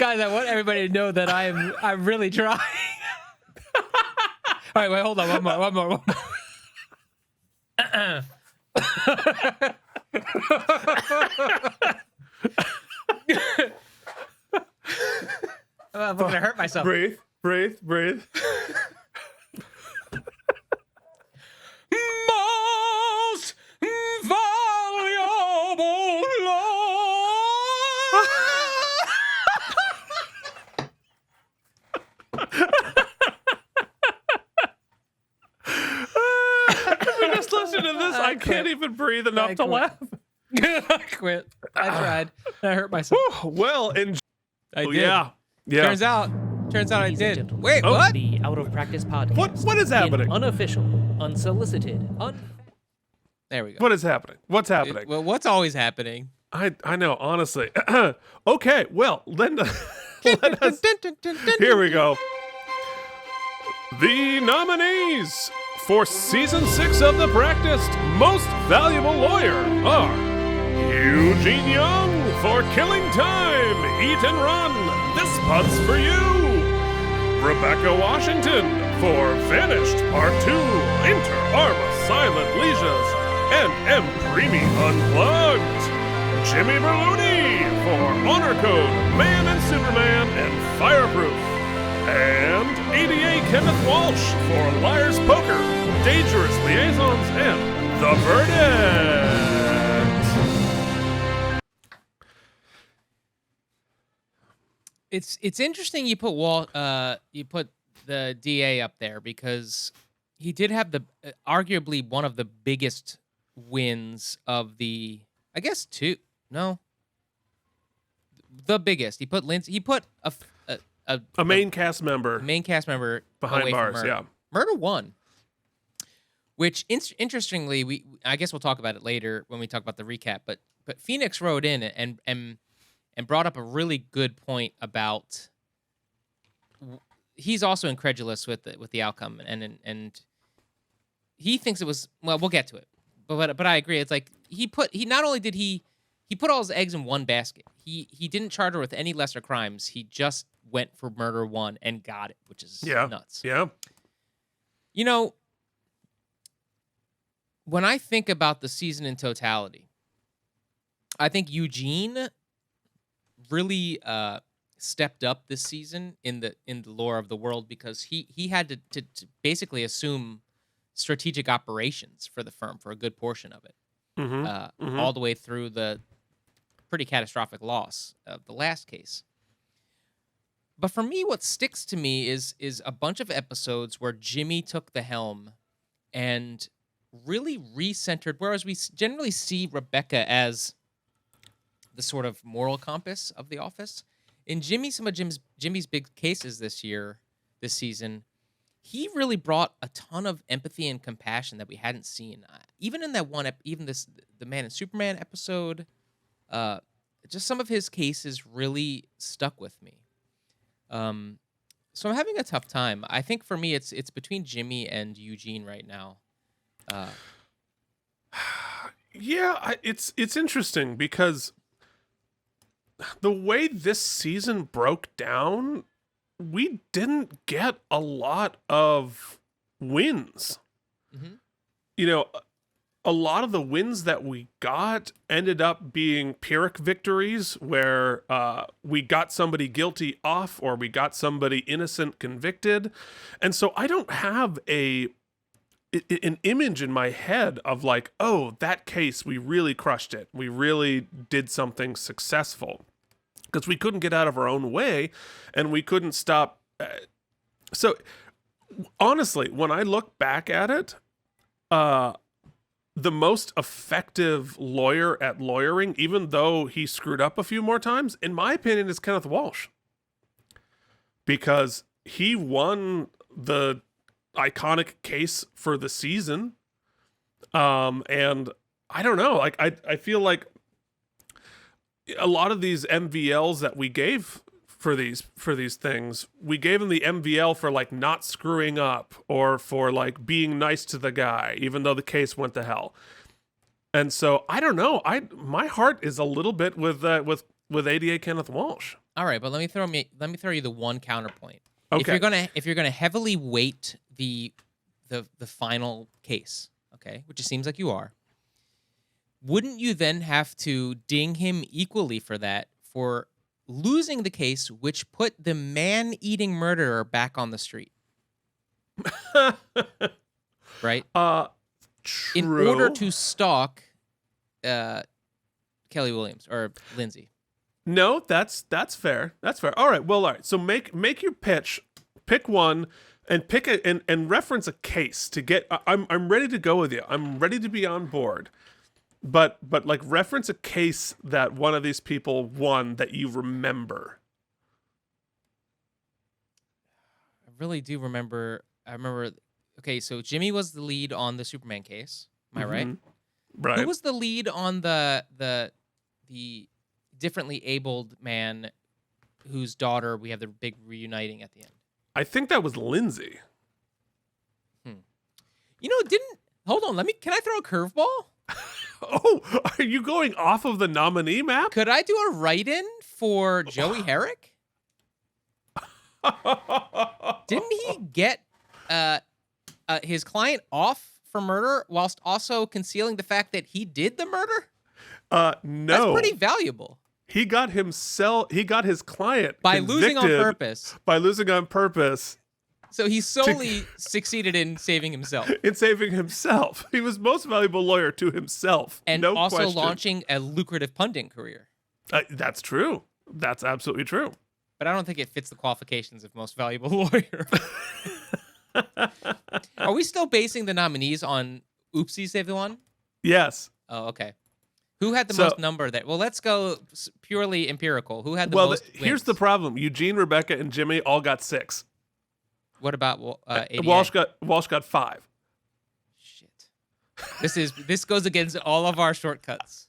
Guys, I want everybody to know that I'm really trying. All right, wait, hold on. One more. I'm gonna hurt myself. Breathe. Most valuable Just listen to this. I can't even breathe enough to laugh. I quit. I tried. I hurt myself. Well, I did. yeah. Turns out I Ladies and did. gentlemen, Wait, what? The Out of Practice podcast. What is happening? In unofficial, unsolicited, There we go. What is happening? What's happening? Well, what's always happening? I know, honestly. Okay, well, Linda, here we go. The nominees for Season 6 of The Practiced Most Valuable Lawyer are Eugene Young for Killing Time, Eat and Run, This Put's for You. Rebecca Washington for Vanished Part 2, Inter Arma Silent Legions, and M. Creamy Unplugged. Jimmy Berluni for Honor Code, Man and Superman, and Fireproof. And ADA Kenneth Walsh for Liar's Poker, Dangerous Liaisons, and The Verdict. It's interesting you put the DA up there because he did have the arguably one of the biggest wins of the, I guess the biggest. He put Lindsay. He put A main cast member behind behind bars. Murder. Yeah. Murder won. Which interestingly, I guess we'll talk about it later when we talk about the recap. But Phoenix wrote in and brought up a really good point about. He's also incredulous with the outcome, and he thinks it was, well, we'll get to it, but I agree. It's like he not only did he put all his eggs in one basket. He didn't charge her with any lesser crimes. He just went for murder one and got it, which is nuts. Yeah. You know, when I think about the season in totality, I think Eugene really stepped up this season in the lore of the world because he had to basically assume strategic operations for the firm for a good portion of it, all the way through the pretty catastrophic loss of the last case. But for me, what sticks to me is a bunch of episodes where Jimmy took the helm and really recentered, whereas we generally see Rebecca as the sort of moral compass of the office. In some of Jimmy's big cases this season, he really brought a ton of empathy and compassion that we hadn't seen. Even in that one, the Man and Superman episode, just some of his cases really stuck with me. So I'm having a tough time. I think for me, it's between Jimmy and Eugene right now. Yeah, it's interesting because the way this season broke down, we didn't get a lot of wins. Mm-hmm. You know, a lot of the wins that we got ended up being Pyrrhic victories where we got somebody guilty off or we got somebody innocent convicted. And so I don't have an image in my head of like, oh, that case, we really crushed it. We really did something successful. Because we couldn't get out of our own way and we couldn't stop. So honestly, when I look back at it, the most effective lawyer at lawyering, even though he screwed up a few more times, in my opinion, is Kenneth Walsh. Because he won the iconic case for the season. And I don't know, like I feel like a lot of these MVLs that we gave for these things, we gave them the MVL for like not screwing up or for like being nice to the guy, even though the case went to hell. And so I don't know. My heart is a little bit with ADA Kenneth Walsh. All right, but let me throw you the one counterpoint. Okay. If you're gonna heavily weight the final case, okay, which it seems like you are, wouldn't you then have to ding him equally for that, for losing the case, which put the man-eating murderer back on the street? Right? True. In order to stalk Kelly Williams or Lindsay. No, that's fair. That's fair. All right. Well, all right. So make your pitch. Pick one and pick it and reference a case to get. I'm ready to go with you. I'm ready to be on board. But like reference a case that one of these people won that you remember. I really do remember. I remember. Okay, so Jimmy was the lead on the Superman case. Am I right? Right. Who was the lead on the differently abled man whose daughter we have the big reuniting at the end? I think that was Lindsay. You know, hold on, can I throw a curveball? Oh, are you going off of the nominee map? Could I do a write-in for Joey Herrick? Didn't he get his client off for murder whilst also concealing the fact that he did the murder? No. That's pretty valuable. He got his client By losing on convicted purpose. By losing on purpose. So he solely succeeded in saving himself. In saving himself. He was most valuable lawyer to himself. And no also question. launching a lucrative punting career. That's true. That's absolutely true. But I don't think it fits the qualifications of most valuable lawyer. Are we still basing the nominees on Oopsy Save the One? Yes. Oh, okay. Who had the most number there? Well, let's go purely empirical. Who had the most wins? Here's the problem. Eugene, Rebecca, and Jimmy all got 6. What about ADA? Walsh got 5. Shit. This goes against all of our shortcuts.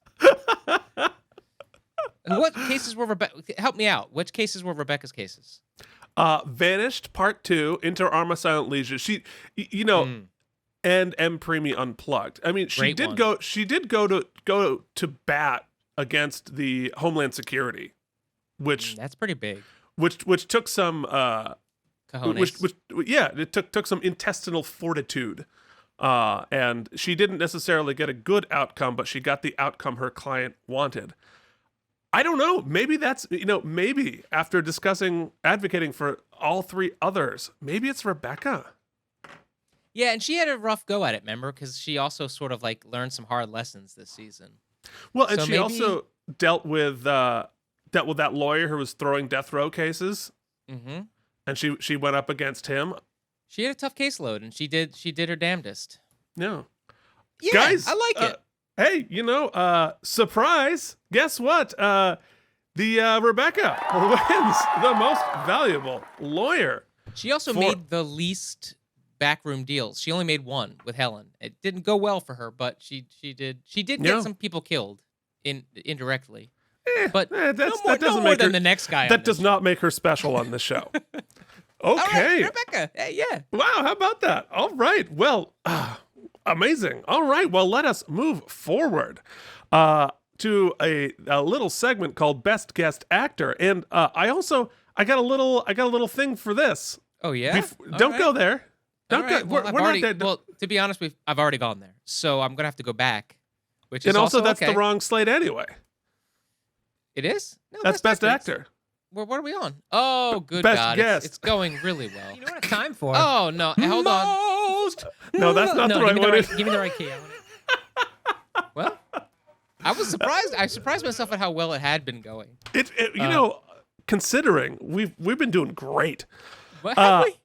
What cases were Rebecca? Help me out. Which cases were Rebecca's cases? Vanished Part 2, Inter Arma Silent Leisure. She, and M Preemie Unplugged. I mean, she did go to bat against the Homeland Security, which that's pretty big. Which took some cojones. It took some intestinal fortitude. And she didn't necessarily get a good outcome, but she got the outcome her client wanted. I don't know. Maybe that's, maybe after advocating for all 3 others, maybe it's Rebecca. Yeah, and she had a rough go at it, remember? Because she also sort of like learned some hard lessons this season. Well, and she also dealt with that lawyer who was throwing death row cases. Mm-hmm. And she went up against him. She had a tough caseload, and she did her damnedest. Yeah. Yeah, guys, I like it. Hey, surprise! Guess what? The Rebecca wins the most valuable lawyer. She also made the least backroom deals. She only made one with Helen. It didn't go well for her, but she did get some people killed indirectly. But no more than the next guy. That does not make her special on the show. Okay, all right, Rebecca. Hey, yeah. Wow, how about that? All right. Well, amazing. All right. Well, let us move forward to a little segment called Best Guest Actor, and I got a little thing for this. Oh yeah. Don't go there. Don't go. Well, we're not there. Well, to be honest, I've already gone there, so I'm gonna have to go back. Which is and also that's okay. the wrong slate anyway. It is? No, that's Best Actor. What are we on? Oh, good Best God. Guest. It's going really well. You know what it's time for? Oh, no. Hold on. No, that's not the right one. Give me the right key. Well, I was surprised. I surprised myself at how well it had been going. Considering we've been doing great. What have we?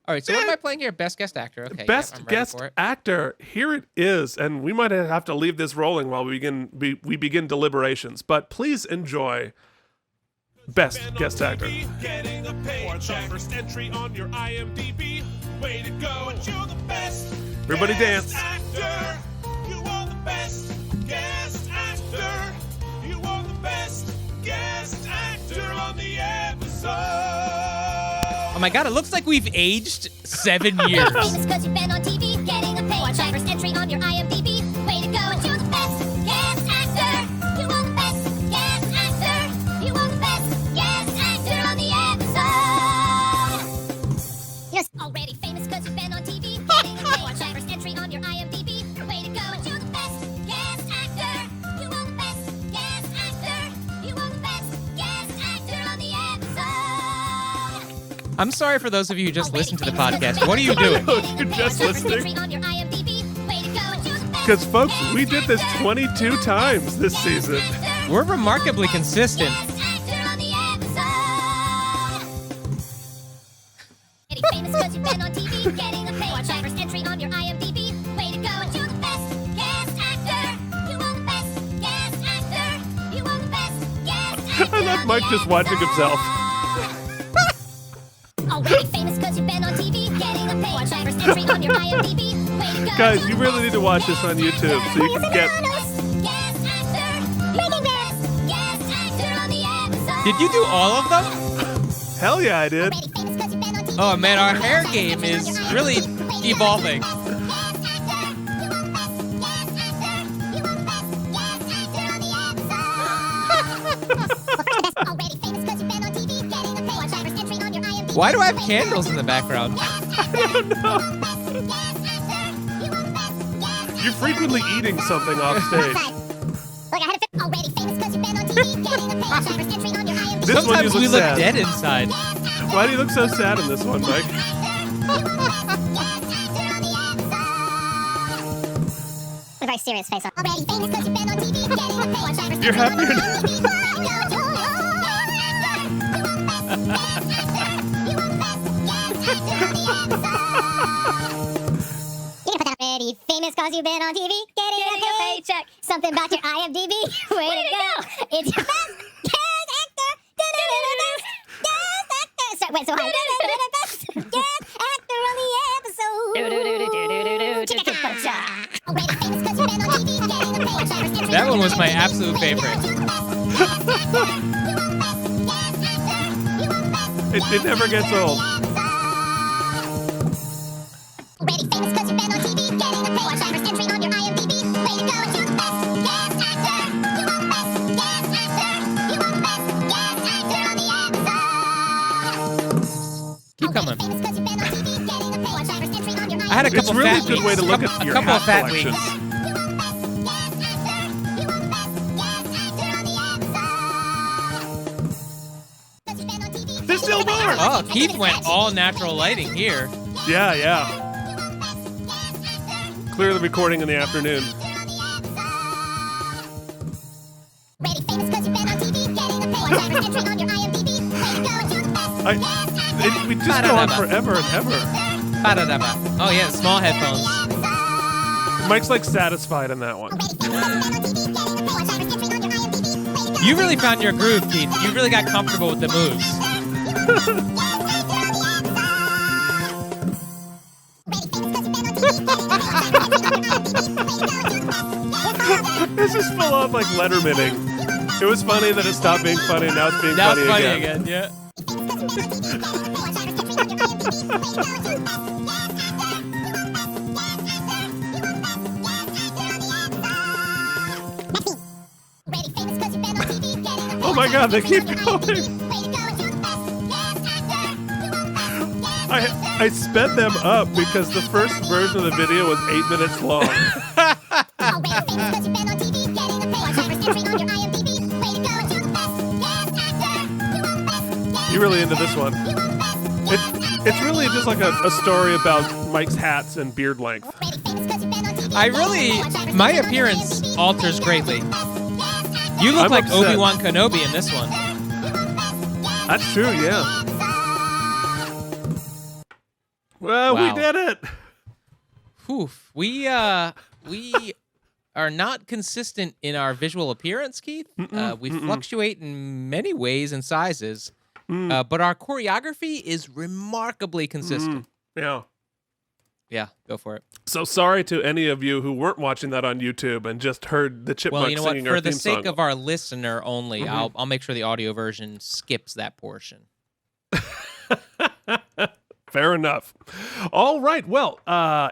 All right, so what am I playing here? Best Guest Actor. Okay. Best Guest Actor. Here it is, and we might have to leave this rolling while we begin deliberations. But please enjoy Best Guest Actor. Getting a paycheck. First entry on your IMDb. Way to go, and you're the best. Everybody dance. Actor. You are the best guest actor. You are the best guest actor on the episode. Oh my God, it looks like we've aged 7 years. Famous 'cause you've been on TV, getting a paycheck. Watch out, first entry on your IMDb. Way to go, and you're the best guest actor. You are the best guest actor. You are the best guest I'm sorry for those of you who just listen to the podcast. What are you doing? You're just listening. Because, folks, we did this 22 times this season. We're remarkably consistent. I love Mike just watching himself. Guys, you really need to watch this on YouTube so you can get... Did you do all of them? Hell yeah, I did. Oh man, our hair game is really evolving. Why do I have candles in the background? I don't know. You're frequently eating something off stage. This one you Sometimes look we look sad. dead inside. Why do you look so sad in this one, Mike? A very serious face on. You're happier. Already famous cause you've been on TV, getting a paycheck. Something about your IMDb, way to go. It's your best guest actor. Guest actor. Wait, so high. Best guest actor on the episode. Already famous cause you've been on TV, getting a paycheck. That one was my absolute favorite. It never gets old. Already famous cause you've been on TV, getting a paycheck. First entry on your IMDb, way to go. It's your best guest actor. You want the best guest actor. You want the best guest actor on the episode. Keep coming. Famous cause you've been on TV, getting a paycheck. First entry on your I had a It's couple really a fat good way weeks. to look a at your couple hat of fat collection. weeks. There's still more. Oh, Keith went all natural lighting here. Yeah, yeah. Clearly recording in the afternoon. We just go on forever and ever. Ba-da-da-ba. Oh yeah, small headphones. Mike's like satisfied in that one. You really found your groove, Keith. You really got comfortable with the moves. This is full on like Lettermaning. It was funny that it stopped being funny, now it's being Now funny, it's funny again. yeah. Oh my god, they keep going. I sped them up because the first version of the video was 8 minutes long. You're really into this one. It's really just like a story about Mike's hats and beard length. My appearance alters greatly. You look I'm like upset. Obi-Wan Kenobi in this one. That's true, yeah. Well, Wow. we did it. Oof. We are not consistent in our visual appearance, Keith. We fluctuate in many ways and sizes, but our choreography is remarkably consistent. Yeah. Yeah, go for it. So sorry to any of you who weren't watching that on YouTube and just heard the chipmunk Well, you know what? singing our For the theme sake song. of our listener only, I'll make sure the audio version skips that portion. Fair enough. All right. Well,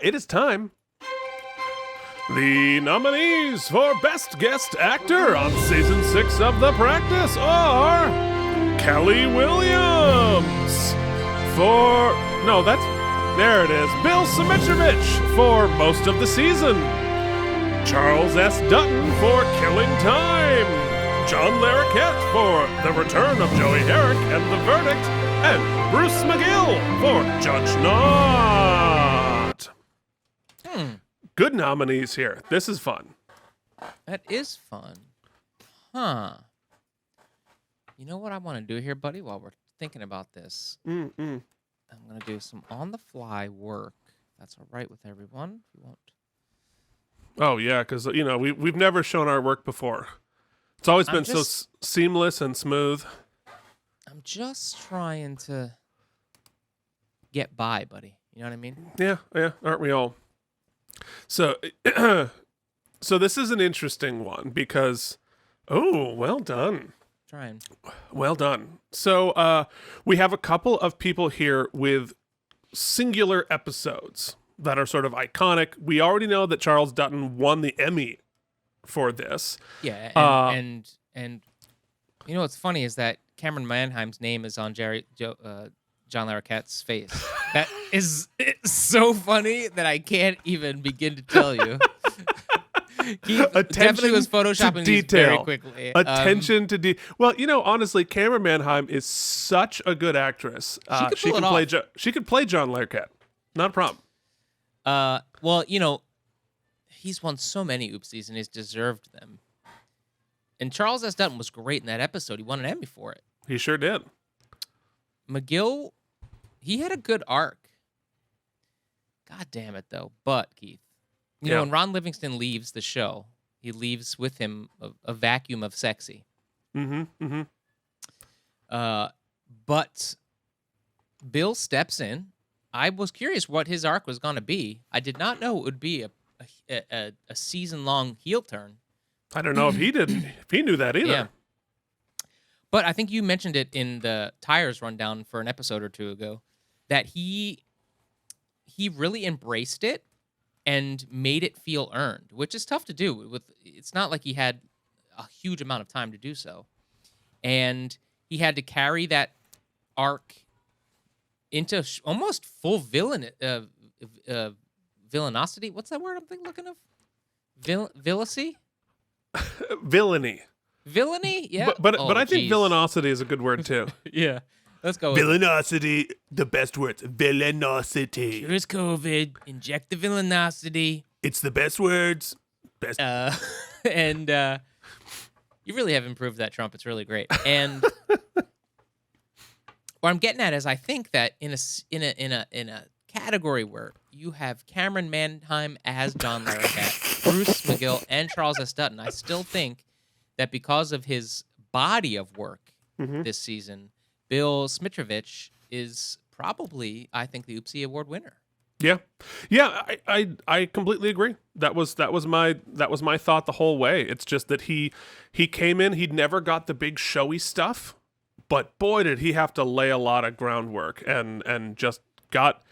it is time. The nominees for Best Guest Actor on Season 6 of The Practice are Kelly Williams for... No, that's... There it is. Bill Simitrovich for Most of the Season. Charles S. Dutton for Killing Time. John Larroquette for The Return of Joey Herrick and The Verdict. and Bruce McGill for Judge Not. Good nominees here. This is fun. That is fun. Huh. You know what I want to do here, buddy, while we're thinking about this? I'm going to do some on-the-fly work. That's all right with everyone. If you won't. Oh, yeah, because, we've never shown our work before. It's always been so seamless and smooth. I'm just trying to get by, buddy. You know what I mean? Yeah, aren't we all? So, so this is an interesting one because, well done. Trying. Well done. So, we have a couple of people here with singular episodes that are sort of iconic. We already know that Charles Dutton won the Emmy for this. Yeah, and you know what's funny is that Cameron Manheim's name is on John Larroquette's face. That is so funny that I can't even begin to tell you. He definitely was photoshopping these very quickly. Attention to detail. Well, honestly, Cameron Manheim is such a good actress. She could pull it off. She could play John Larroquette. Not a problem. Well, he's won so many oopsies and he's deserved them. And Charles S. Dutton was great in that episode. He won an Emmy for it. He sure did. McGill, he had a good arc. God damn it, though. But, Keith, you know, when Ron Livingston leaves the show, he leaves with him a vacuum of sexy. But Bill steps in. I was curious what his arc was going to be. I did not know it would be a season-long heel turn. I don't know if he did. If he knew that either. Yeah. But I think you mentioned it in the Tires rundown for an episode or two ago that he really embraced it and made it feel earned, which is tough to do. It's not like he had a huge amount of time to do so. And he had to carry that arc into almost full villanosity. What's that word I'm looking of? Villacy? Villainy. Villainy? Yeah. But I think villainosity is a good word too. Yeah. Let's go with Villainosity, the best words. Villainosity. Here's COVID. Inject the villainosity. It's the best words. Best. And you really have improved that, Trump. It's really great. And what I'm getting at is I think that in a category where you have Cameron Manheim as John Larroquette, Bruce McGill, and Charles S. Dutton, I still think that because of his body of work this season, Bill Smitrovich is probably, I think, the Oopsie Award winner. Yeah. I completely agree. That was my thought the whole way. It's just that he came in, he'd never got the big showy stuff, but boy did he have to lay a lot of groundwork and just got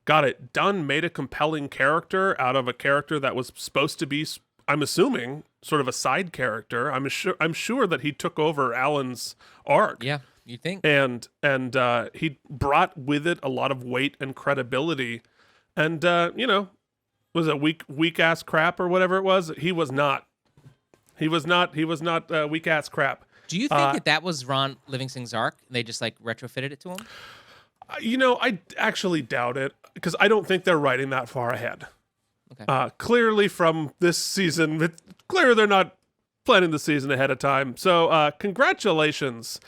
it done, made a compelling character out of a character that was supposed to be, I'm assuming, sort of a side character. I'm sure that he took over Alan's arc. Yeah, you think? And he brought with it a lot of weight and credibility. And was it weak ass crap or whatever it was? He was not. He was not weak ass crap. Do you think that was Ron Livingston's arc? And they just retrofitted it to him? I actually doubt it because I don't think they're writing that far ahead. Okay. Clearly from this season, it's clear they're not planning the season ahead of time. So congratulations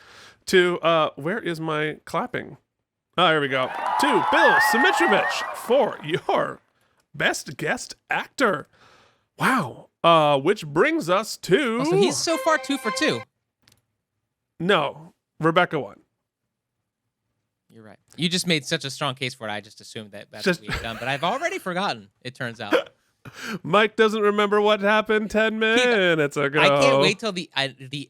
to, where is my clapping? Oh, here we go. To Bill Smitrovich for your Best Guest Actor. Wow. Which brings us to... so he's so far 2 for 2. No, Rebecca won. You're right. You just made such a strong case for it. I just assumed that's what we had done, but I've already forgotten, it turns out. Mike doesn't remember what happened 10 minutes ago. I can't wait till the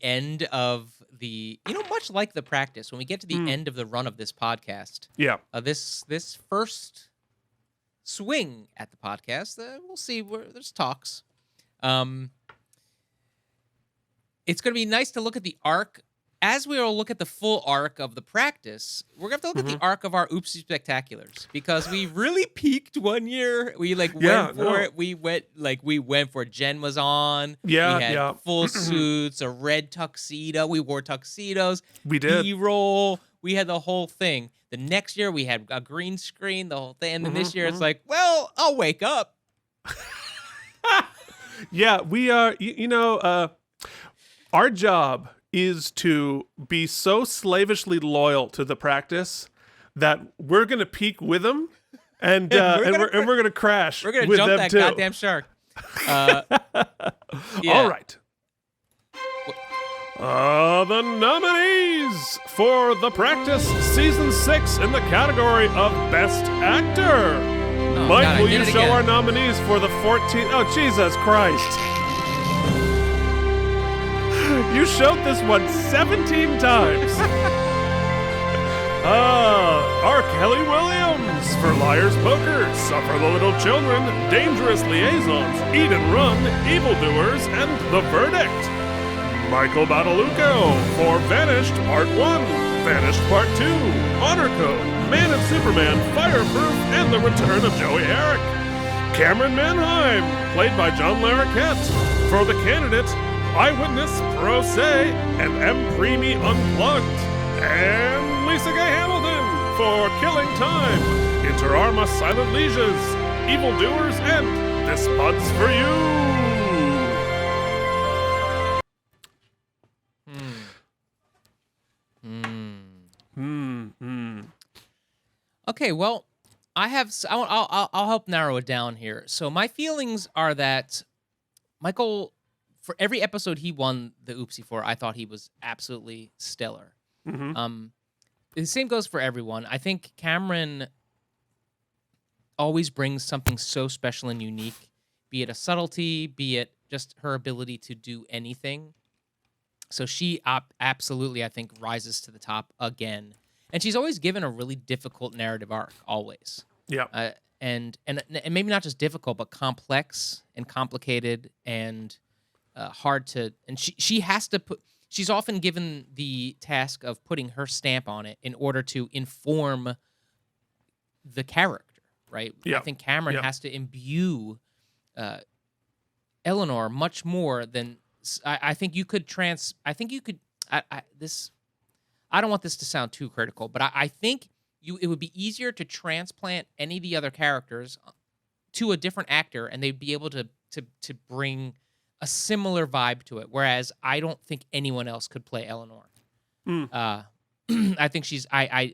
end of the, much like the practice, when we get to the end of the run of this podcast. Yeah. This first swing at the podcast, we'll see where there's talks. It's going to be nice to look at the arc. As we will look at the full arc of the practice, we're going to have to look at the arc of our Oopsie Spectaculars because we really peaked one year. We went for it. We went for it. Jen was on. Yeah, we had full suits, a red tuxedo. We wore tuxedos. We did. B-roll. we had the whole thing. The next year we had a green screen, the whole thing. And then this year it's like, well, I'll wake up. Yeah, we are, our job is to be so slavishly loyal to the practice that we're going to peak with them and we're going to crash We're going to with jump them that too. goddamn shark. Yeah. All right. The nominees for The Practice Season 6 in the category of Best Actor. Oh, Mike, God, I will did you it show again. our nominees for the 14th? Oh, Jesus Christ. You showed this one 17 times. R. Kelly Williams for Liar's Poker, Suffer the Little Children, Dangerous Liaisons, Eat and Run, Evildoers, and The Verdict. Michael Badalucco for Vanished Part 1, Vanished Part 2, Honor Code, Man and Superman, Fireproof, and The Return of Joey Eric. Cameron Manheim, played by John Larroquette, for The Candidate, Eyewitness, Pro Se, and M. Preemy Unplugged. And Lisa Gay Hamilton for Killing Time, Inter Arma Silent Lieges, Evildoers, and This Pod's For You. Okay, well, I'll help narrow it down here. So my feelings are that Michael, for every episode he won the Oopsie for, I thought he was absolutely stellar. The same goes for everyone. I think Cameron always brings something so special and unique, be it a subtlety, be it just her ability to do anything. So she absolutely, I think, rises to the top again. And she's always given a really difficult narrative arc, always. Yeah. And maybe not just difficult, but complex and complicated and hard to. And she has to put. She's often given the task of putting her stamp on it in order to inform the character, right? Yeah. I think Cameron Yeah. has to imbue Eleanor much more than. I think you could I think you could. I don't want this to sound too critical, but I think it would be easier to transplant any of the other characters to a different actor, and they'd be able to bring a similar vibe to it. Whereas I don't think anyone else could play Eleanor. I think she's I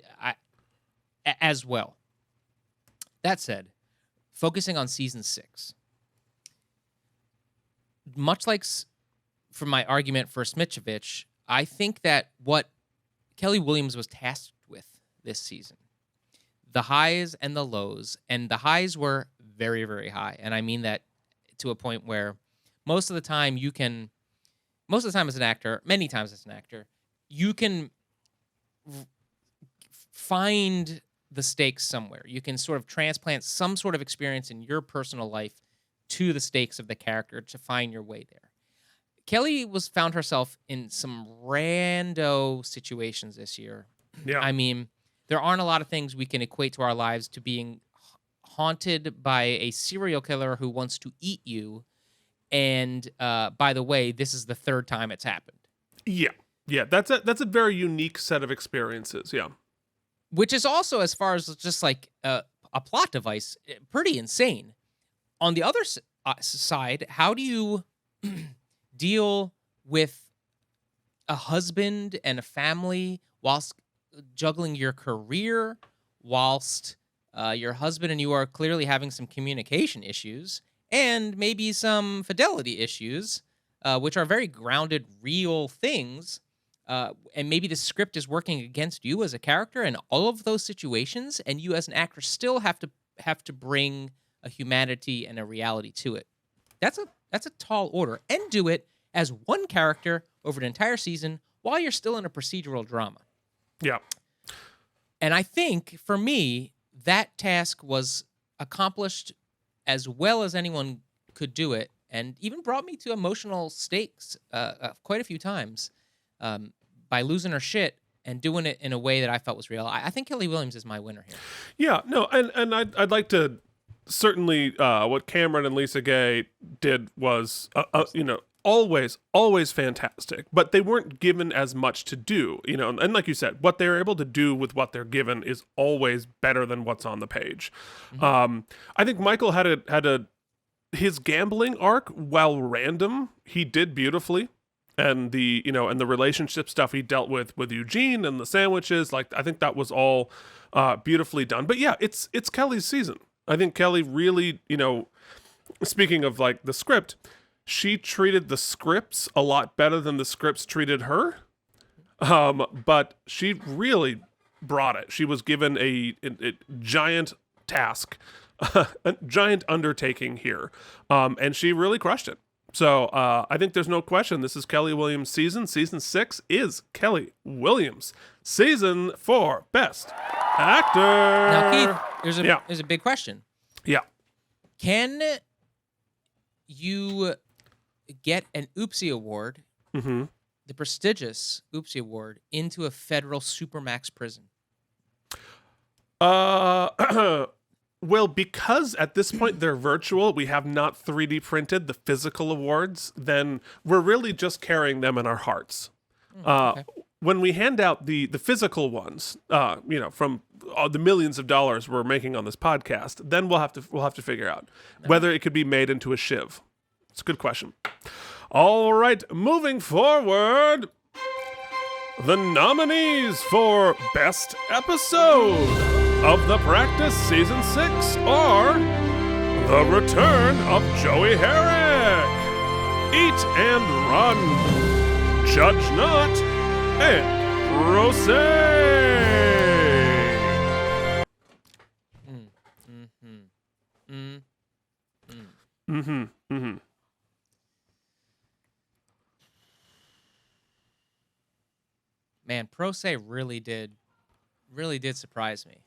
as well. That said, focusing on season 6, much like from my argument for Smitchovich, I think that what Kelly Williams was tasked with this season, the highs and the lows, and the highs were very, very high. And I mean that to a point where most of the time as an actor, many times as an actor, you can find the stakes somewhere. You can sort of transplant some sort of experience in your personal life to the stakes of the character to find your way there. Kelly found herself in some rando situations this year. Yeah. I mean, there aren't a lot of things we can equate to our lives to being haunted by a serial killer who wants to eat you. And by the way, this is the 3rd time it's happened. Yeah. Yeah. That's a very unique set of experiences. Yeah. Which is also, as far as just like a plot device, pretty insane. On the other side, how do you deal with a husband and a family whilst juggling your career, whilst your husband and you are clearly having some communication issues and maybe some fidelity issues, which are very grounded, real things, and maybe the script is working against you as a character in all of those situations, and you as an actor still have to bring a humanity and a reality to it. That's a tall order, and do it as one character over an entire season while you're still in a procedural drama. Yeah. And I think, for me, that task was accomplished as well as anyone could do it, and even brought me to emotional stakes quite a few times by losing her shit and doing it in a way that I felt was real. I think Kelly Williams is my winner here. Yeah. No, and I'd like to certainly what Cameron and Lisa Gay did was always fantastic, but they weren't given as much to do, you know, and like you said, what they're able to do with what they're given is always better than what's on the page. I think Michael had his gambling arc, while random, he did beautifully. And the relationship stuff he dealt with Eugene and the sandwiches, like, I think that was all beautifully done. But yeah, it's Kelly's season. I think Kelly really, you know, speaking of like the script, she treated the scripts a lot better than the scripts treated her. But she really brought it. She was given a giant task, a giant undertaking here. And she really crushed it. So I think there's no question this is Kelly Williams' season. Season 6 is Kelly Williams' season for Best Actor. Now, Keith, there's a big question. Yeah. Can you get an Oopsy Award, the prestigious Oopsy Award, into a federal supermax prison? Well, because at this point they're virtual, we have not 3D printed the physical awards, then we're really just carrying them in our hearts. Okay. When we hand out the physical ones, you know, from the millions of dollars we're making on this podcast, then we'll have to figure out whether it could be made into a shiv. It's a good question. All right, moving forward, the nominees for Best Episode of The Practice Season 6 are The Return of Joey Herrick, Eat and Run, Judge Not, and Rose. Man, Pro Se really did surprise me.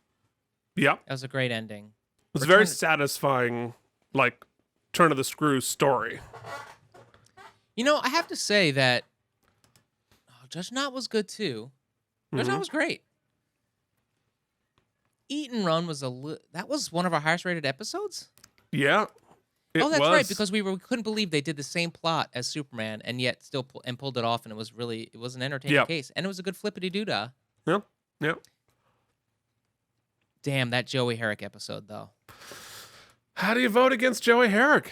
Yeah. That was a great ending. It's a very satisfying, like, turn of the screw story. You know, I have to say that Judge Not was good too. Judge Not was great. Eat and Run was that was one of our highest rated episodes? Yeah. That's right, because we couldn't believe they did the same plot as Superman and yet still pulled it off, and it was an entertaining case, and it was a good flippity doodah. Yeah. Yeah. Damn, that Joey Herrick episode though. How do you vote against Joey Herrick?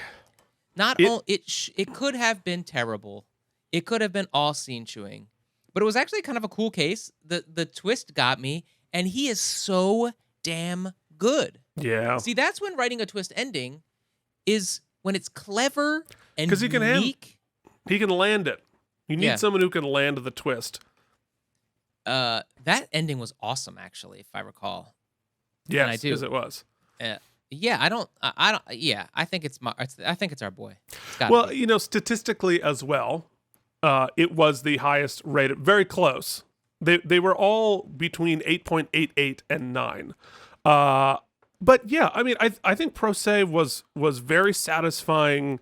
It could have been terrible. It could have been all scene chewing, but it was actually kind of a cool case. The twist got me, and he is so damn good. Yeah. See, that's when writing a twist ending is when it's clever and unique. He can land it. You need someone who can land the twist. That ending was awesome, actually, if I recall. Yes, as it was. Yeah, I think it's our boy. Well, you know, statistically as well, it was the highest rated, very close. They were all between 8.88 and 9. But yeah, I mean, I think Pro Se was very satisfying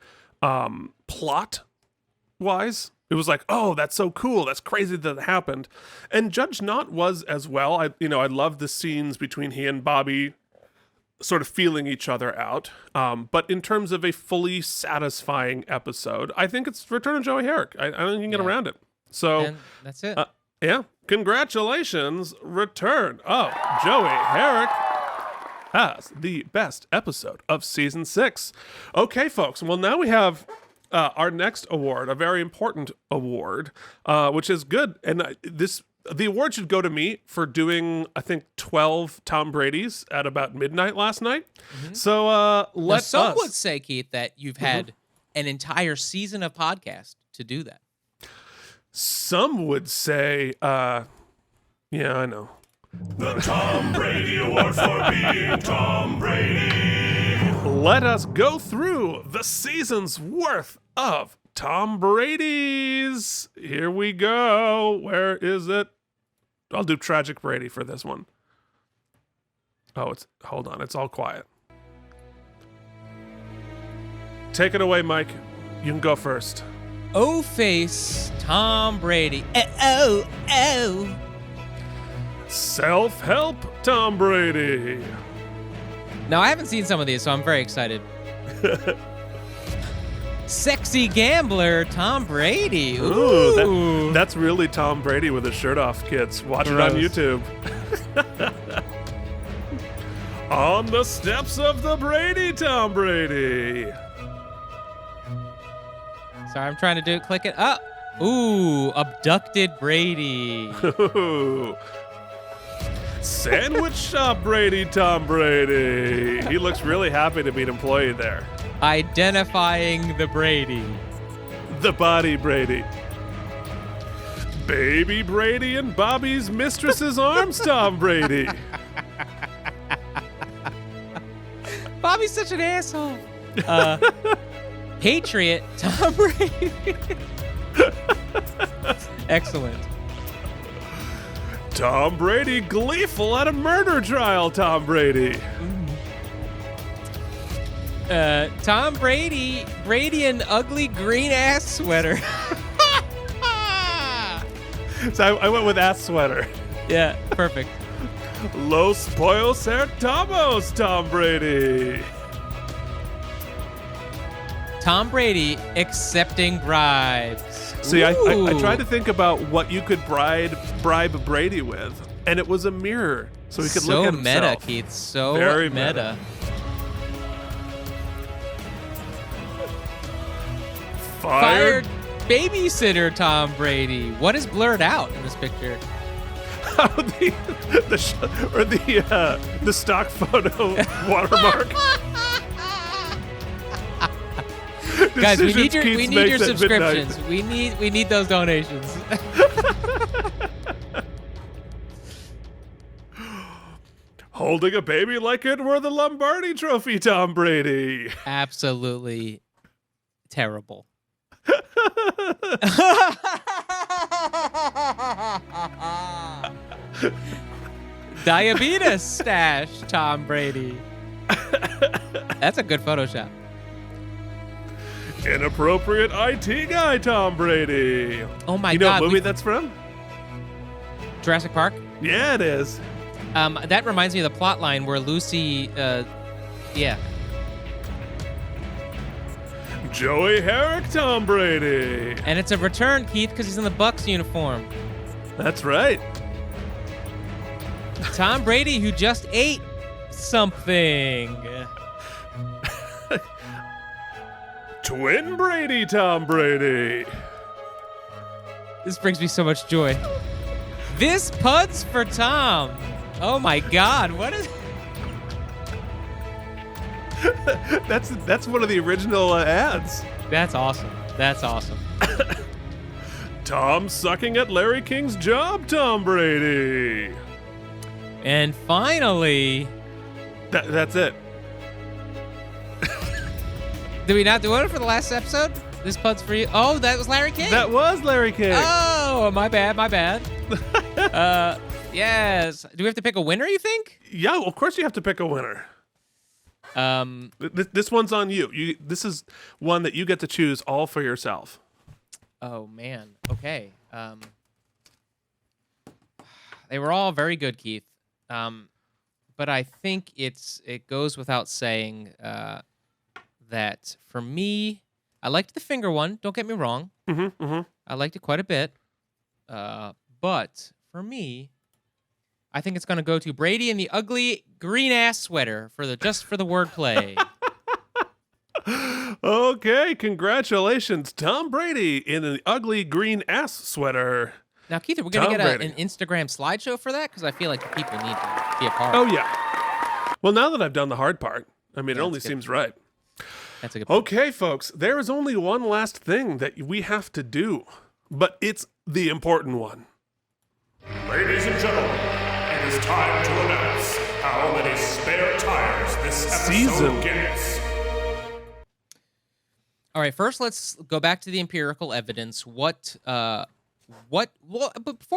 plot wise. It was like, oh, that's so cool. That's crazy that it happened. And Judge Not was as well. I love the scenes between he and Bobby sort of feeling each other out. But in terms of a fully satisfying episode, I think it's Return of Joey Herrick. I don't think you can get around it. So and that's it. Yeah. Congratulations, Return of Joey Herrick as the best episode of Season 6. Okay, folks. Well, now we have our next award, a very important award, which is good. And the award should go to me for doing, I think, 12 Tom Brady's at about midnight last night. So some would say, Keith, that you've had an entire season of podcast to do that. Some would say, yeah, I know. The Tom Brady Award for being Tom Brady. Let us go through the season's worth of Tom Brady's. Here we go. Where is it? I'll do Tragic Brady for this one. Oh, hold on. It's all quiet. Take it away, Mike. You can go first. Oh, face Tom Brady. Oh. Self-help Tom Brady. Now, I haven't seen some of these, so I'm very excited. Sexy gambler Tom Brady. Ooh, Ooh. that's really Tom Brady with his shirt off, kids. Watch Gross. it on YouTube. On the steps of the Brady, Tom Brady. Sorry, I'm trying to do it. Click it up. Ooh, abducted Brady. Ooh. Sandwich shop Brady, Tom Brady. He looks really happy to be an employee there. Identifying the Brady. The body Brady. Baby Brady in Bobby's mistress's arms, Tom Brady. Bobby's such an asshole. Patriot Tom Brady. Excellent. Tom Brady gleeful at a murder trial, Tom Brady. Tom Brady in ugly green ass sweater. So I went with ass sweater. Yeah, perfect. Los Pollos Hertamos, Tom Brady. Tom Brady accepting bribes. See, I Ooh. tried to think about what you could bribe Brady with, and it was a mirror, so he could so look at meta, himself. Keith. So Very meta. Fired. Babysitter Tom Brady. What is blurred out in this picture? the stock photo watermark. Guys, we need Decisions your Keith makes at subscriptions. midnight. We need those donations. Holding a baby like it were the Lombardi Trophy, Tom Brady. Absolutely terrible. Diabetes stash Tom Brady. That's a good Photoshop. Inappropriate IT guy, Tom Brady. Oh my You know God. what movie that's from? Jurassic Park. Yeah, it is. That reminds me of the plot line where Lucy, yeah. Joey Herrick, Tom Brady. And it's a return, Keith, because he's in the Bucks uniform. That's right. Tom Brady, who just ate something. Twin Brady, Tom Brady. This brings me so much joy. This putts for Tom. Oh my God, what is... That's one of the original ads. That's awesome. That's awesome. Tom sucking at Larry King's job, Tom Brady. And finally... That's it. Did we not do it for the last episode? This putts for you. Oh, that was Larry King. That was Larry King. Oh, my bad. Yes. Do we have to pick a winner, you think? Yeah, well, of course you have to pick a winner. This one's on you. This is one that you get to choose all for yourself. Oh, man. Okay. They were all very good, Keith. But I think it goes without saying that for me, I liked the finger one. Don't get me wrong. I liked it quite a bit. But for me, I think it's going to go to Brady in the ugly green ass sweater for the wordplay. Okay, congratulations, Tom Brady in an ugly green ass sweater. Now, Keith, are we going to Tom get Brady. an Instagram slideshow for that? Because I feel like the people need to be a part. Oh, yeah. Well, now that I've done the hard part, I mean, it only good. seems right. That's a good point. Okay, folks, there is only one last thing that we have to do, but it's the important one. Ladies and gentlemen, it is time to announce how many spare tires this episode Season. gets. All right, first let's go back to the empirical evidence. But before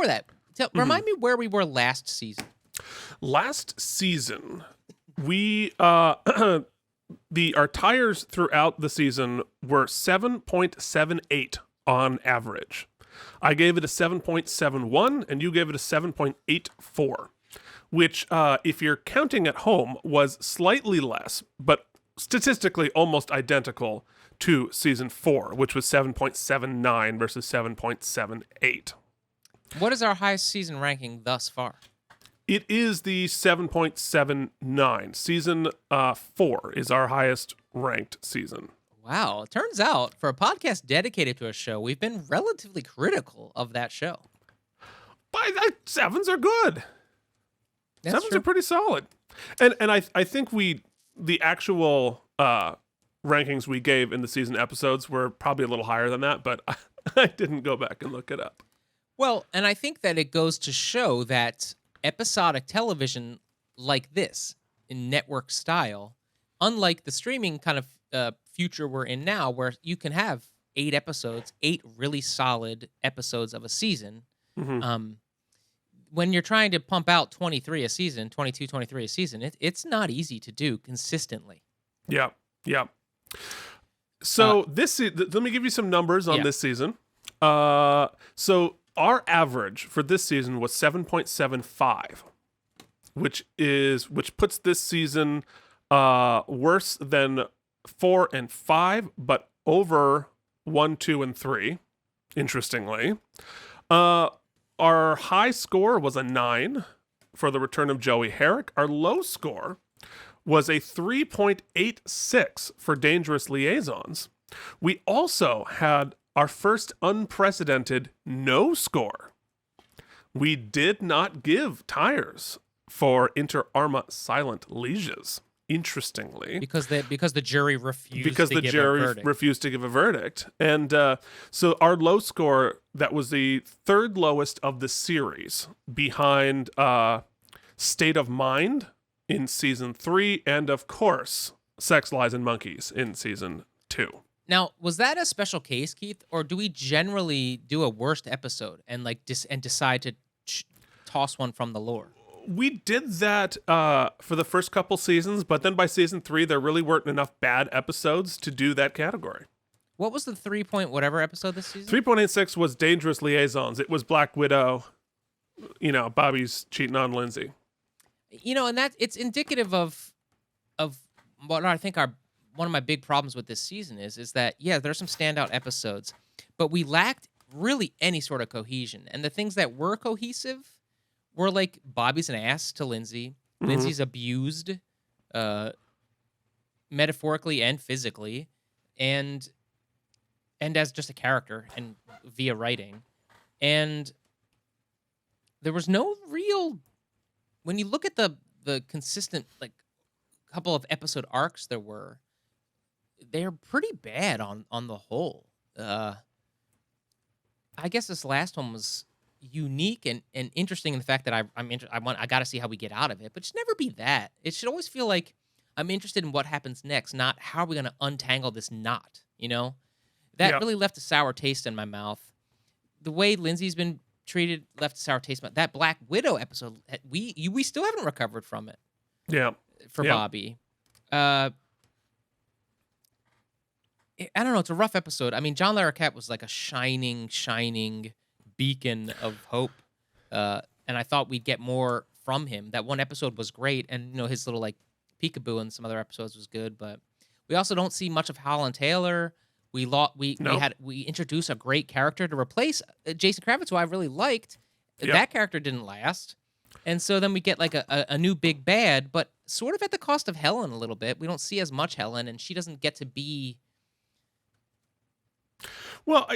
that, remind me where we were last season. Last season, we our tires throughout the season were 7.78 on average. I gave it a 7.71, and you gave it a 7.84, which, if you're counting at home, was slightly less, but statistically almost identical to season 4, which was 7.79 versus 7.78. What is our highest season ranking thus far? It is the 7.79. Season 4 is our highest ranked season. Wow. It turns out, for a podcast dedicated to a show, we've been relatively critical of that show. Sevens are good. That's Sevens true. are pretty solid. And I think the actual rankings we gave in the season episodes were probably a little higher than that, but I didn't go back and look it up. Well, and I think that it goes to show that episodic television like this, in network style, unlike the streaming kind of future we're in now, where you can have 8 episodes, 8 really solid episodes of a season. Mm-hmm. When you're trying to pump out 23 a season, 22, 23 a season, it's not easy to do consistently. Yeah. So let me give you some numbers on this season. So our average for this season was 7.75, which puts this season worse than 4 and 5, but over 1, 2, and 3. Interestingly, our high score was a 9 for the return of Joey Herrick. Our low score was a 3.86 for Dangerous Liaisons. We also had our first unprecedented no score. We did not give tires for Inter Arma Silent Lieges, interestingly. Because the jury refused refused to give a verdict. And so our low score, that was the third lowest of the series, behind State of Mind in season 3, and of course, Sex, Lies, and Monkeys in season 2. Now, was that a special case, Keith, or do we generally do a worst episode and decide to toss one from the lore? We did that for the first couple seasons, but then by season 3, there really weren't enough bad episodes to do that category. What was the 3 whatever episode this season? 3.86 was Dangerous Liaisons. It was Black Widow. Bobby's cheating on Lindsay. And that it's indicative of what I think one of my big problems with this season is that, there's some standout episodes, but we lacked really any sort of cohesion. And the things that were cohesive were like Bobby's an ass to Lindsay. Mm-hmm. Lindsay's abused, metaphorically and physically, and as just a character and via writing. And there was no real, when you look at the consistent couple of episode arcs they're pretty bad on the whole. I guess this last one was unique and interesting in the fact that I got to see how we get out of it, but it should never be that. It should always feel like I'm interested in what happens next, not how are we going to untangle this knot, That really left a sour taste in my mouth. The way Lindsay's been treated left a sour taste in my mouth. That Black Widow episode, we still haven't recovered from it. Yeah. For Bobby. I don't know. It's a rough episode. I mean, John Larroquette was like a shining beacon of hope, and I thought we'd get more from him. That one episode was great, and his little peekaboo in some other episodes was good. But we also don't see much of Holland Taylor. We introduced a great character to replace Jason Kravitz, who I really liked. Yep. That character didn't last, and so then we get a new big bad, but sort of at the cost of Helen a little bit. We don't see as much Helen, and she doesn't get to be. Well,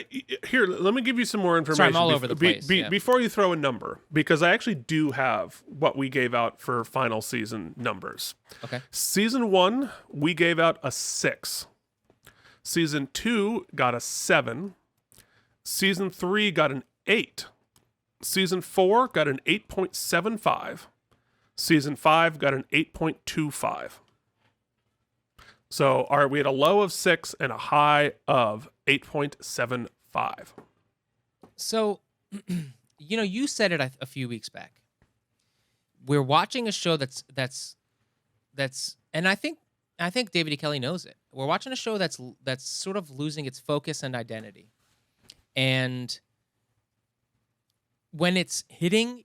here, let me give you some more information. Sorry, I'm all over the place. Before you throw a number, because I actually do have what we gave out for final season numbers. Okay. Season 1, we gave out a 6. Season 2 got a 7. Season 3 got an 8. Season 4 got an 8.75. Season 5 got an 8.25. So we had a low of 6 and a high of 8.75. So, you said it a few weeks back. We're watching a show that's, and I think David E. Kelley knows it. We're watching a show that's sort of losing its focus and identity, and when it's hitting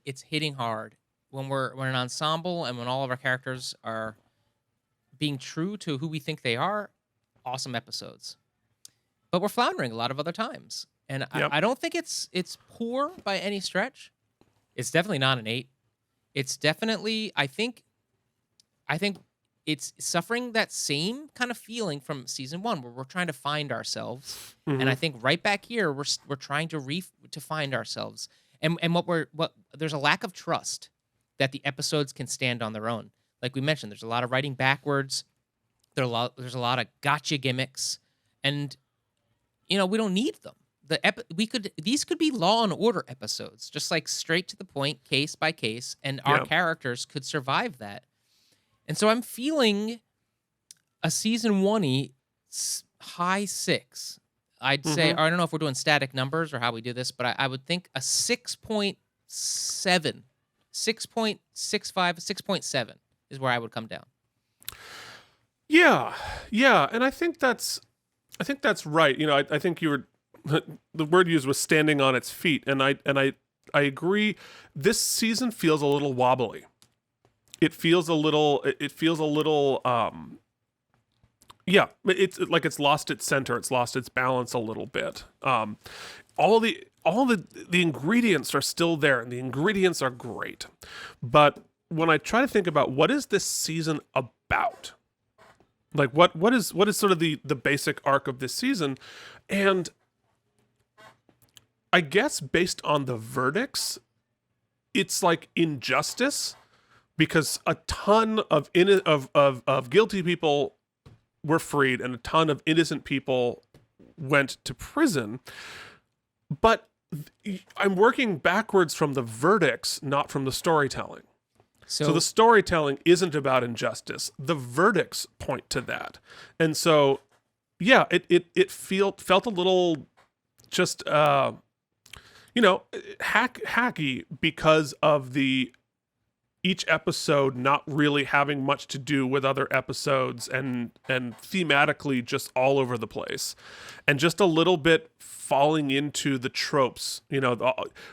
hard. When we're an ensemble and when all of our characters are being true to who we think they are, awesome episodes. but we're floundering a lot of other times. And I don't think it's poor by any stretch. It's definitely not an 8. It's definitely, I think it's suffering that same kind of feeling from season 1, where we're trying to find ourselves. Mm-hmm. And I think right back here, we're trying to find ourselves. And what there's a lack of trust that the episodes can stand on their own. Like we mentioned, there's a lot of writing backwards. There's a lot of gotcha gimmicks, and we don't need them. These could be Law and Order episodes, just like straight to the point, case by case, and our characters could survive that. And so I'm feeling a season 1-y high 6. I'd say, or I don't know if we're doing static numbers or how we do this, but I would think a 6.7, 6.65, 6.7 is where I would come down. Yeah, and I think that's right. I think you were the word used was standing on its feet, and I agree. This season feels a little wobbly. It feels a little. It's like it's lost its center. It's lost its balance a little bit. All the ingredients are still there, and the ingredients are great. But when I try to think about what is this season about, like what is sort of the basic arc of this season, and I guess based on the verdicts, it's like injustice, because a ton of guilty people were freed and a ton of innocent people went to prison. But I'm working backwards from the verdicts, not from the storytelling. So the storytelling isn't about injustice. The verdicts point to that. And so, yeah, it felt a little just, hacky because of each episode not really having much to do with other episodes and thematically just all over the place, and just a little bit falling into the tropes.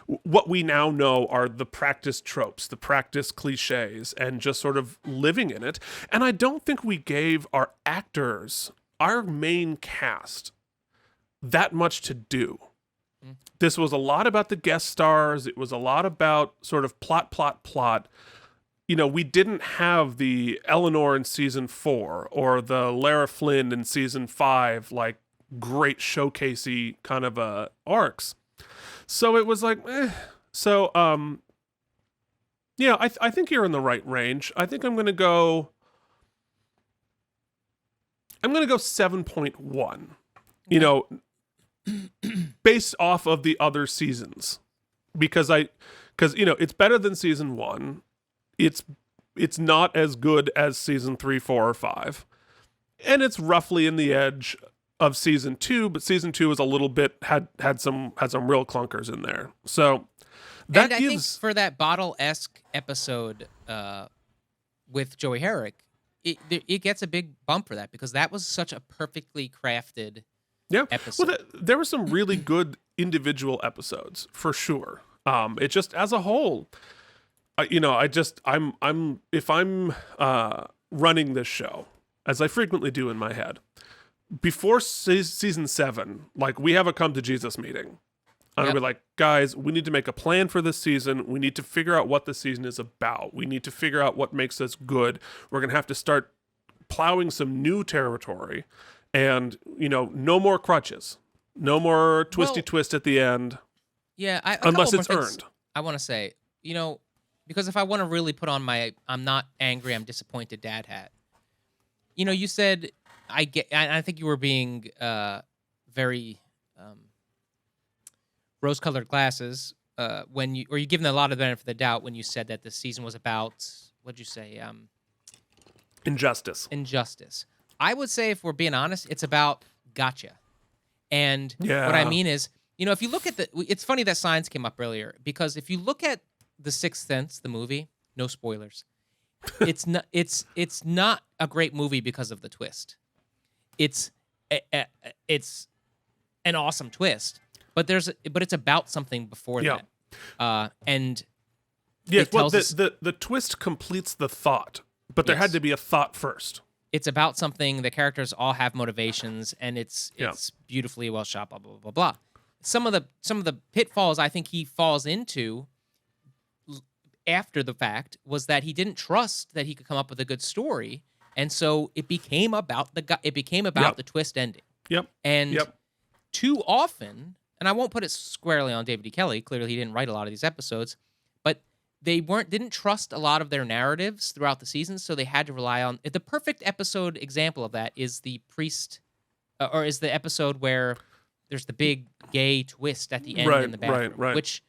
What we now know are the practice tropes, the practice cliches, and just sort of living in it. And I don't think we gave our actors, our main cast, that much to do. This was a lot about the guest stars. It was a lot about sort of plot. We didn't have the Eleanor in season 4 or the Lara Flynn in season 5, like great showcasey kind of arcs. So it was like, So, I think you're in the right range. I think I'm going to go 7.1. Based off of the other seasons, because it's better than season 1. It's not as good as season 3, 4, or 5, and it's roughly in the edge of season 2. But season 2 is a little bit had some real clunkers in there. So that I think for that bottle-esque episode with Joey Herrick, it gets a big bump for that, because that was such a perfectly crafted episode. Well, there were some really good individual episodes for sure. It just as a whole, if I'm running this show, as I frequently do in my head, before season 7, like we have a come to Jesus meeting. And I'll be like, guys, we need to make a plan for this season. We need to figure out what the season is about. We need to figure out what makes us good. We're going to have to start plowing some new territory. And, no more crutches. No more twisty twist at the end. Yeah, unless it's earned. I want to say, because if I want to really put on my I'm not angry, I'm disappointed dad hat. You said, I think you were being very rose-colored glasses when you're giving a lot of the benefit of the doubt when you said that the season was about, what'd you say? Injustice. I would say, if we're being honest, it's about gotcha. And what I mean is, if you look at it's funny that Signs came up earlier, because if you look at The Sixth Sense, the movie, no spoilers, it's not a great movie because of the twist. It's an awesome twist, but it's about something before that. And yes, the twist completes the thought, but there had to be a thought first. It's about something. The characters all have motivations, and it's beautifully well shot. Blah blah blah blah blah. Some of the pitfalls I think he falls into after the fact was that he didn't trust that he could come up with a good story, and so it became about the twist ending. Yep. And too often, and I won't put it squarely on David E. Kelley. Clearly, he didn't write a lot of these episodes, but they didn't trust a lot of their narratives throughout the season, so they had to rely on the perfect episode example of that is the priest, or is the episode where there's the big gay twist at the end in the bathroom, which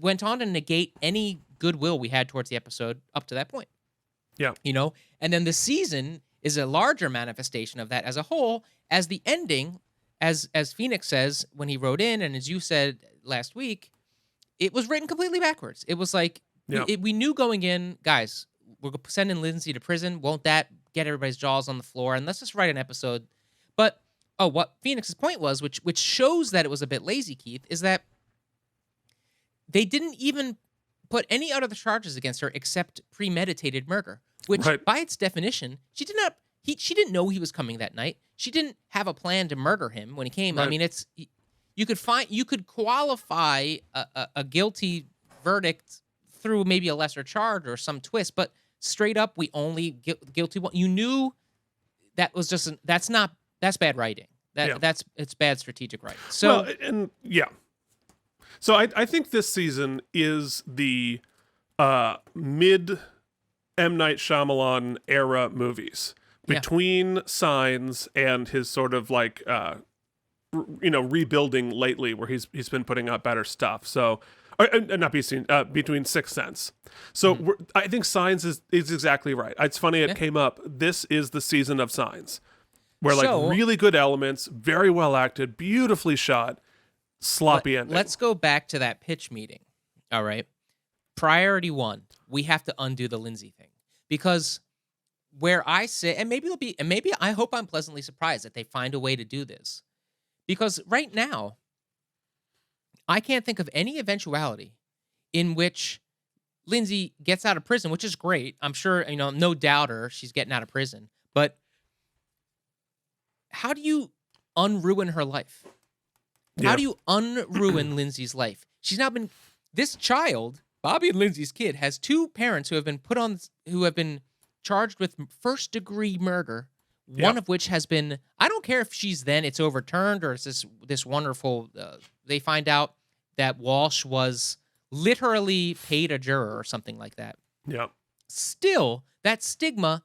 went on to negate any goodwill we had towards the episode up to that point. Yeah. And then the season is a larger manifestation of that as a whole, as the ending, as Phoenix says when he wrote in, and as you said last week, it was written completely backwards. It was like, we knew going in, guys, we're sending Lindsay to prison. Won't that get everybody's jaws on the floor? And let's just write an episode. But, what Phoenix's point was, which shows that it was a bit lazy, Keith, is that they didn't even put any other charges against her except premeditated murder, which by its definition, she didn't know he was coming that night. She didn't have a plan to murder him when he came. Right. I mean, you could qualify a guilty verdict through maybe a lesser charge or some twist, but straight up, we only guilty one. You knew that was just that's bad writing. It's bad strategic writing. So So I think this season is the mid M. Night Shyamalan era movies between Signs and his sort of like rebuilding lately, where he's been putting out better stuff. So between Sixth Sense. So I think Signs is exactly right. It's funny it came up. This is the season of Signs, where really good elements, very well acted, beautifully shot. Sloppy ending. Let's go back to that pitch meeting. All right. Priority one, we have to undo the Lindsay thing. Because where I sit, and maybe I hope I'm pleasantly surprised that they find a way to do this. Because right now, I can't think of any eventuality in which Lindsay gets out of prison, which is great. I'm sure, no doubter she's getting out of prison. But how do you unruin her life? How do you unruin Lindsay's life? She's now been, this child, Bobby and Lindsay's kid, has two parents who have been charged with first-degree murder. One of which has been, I don't care if it's overturned or it's this wonderful, they find out that Walsh was literally paid a juror or something like that. Yeah. Still, that stigma,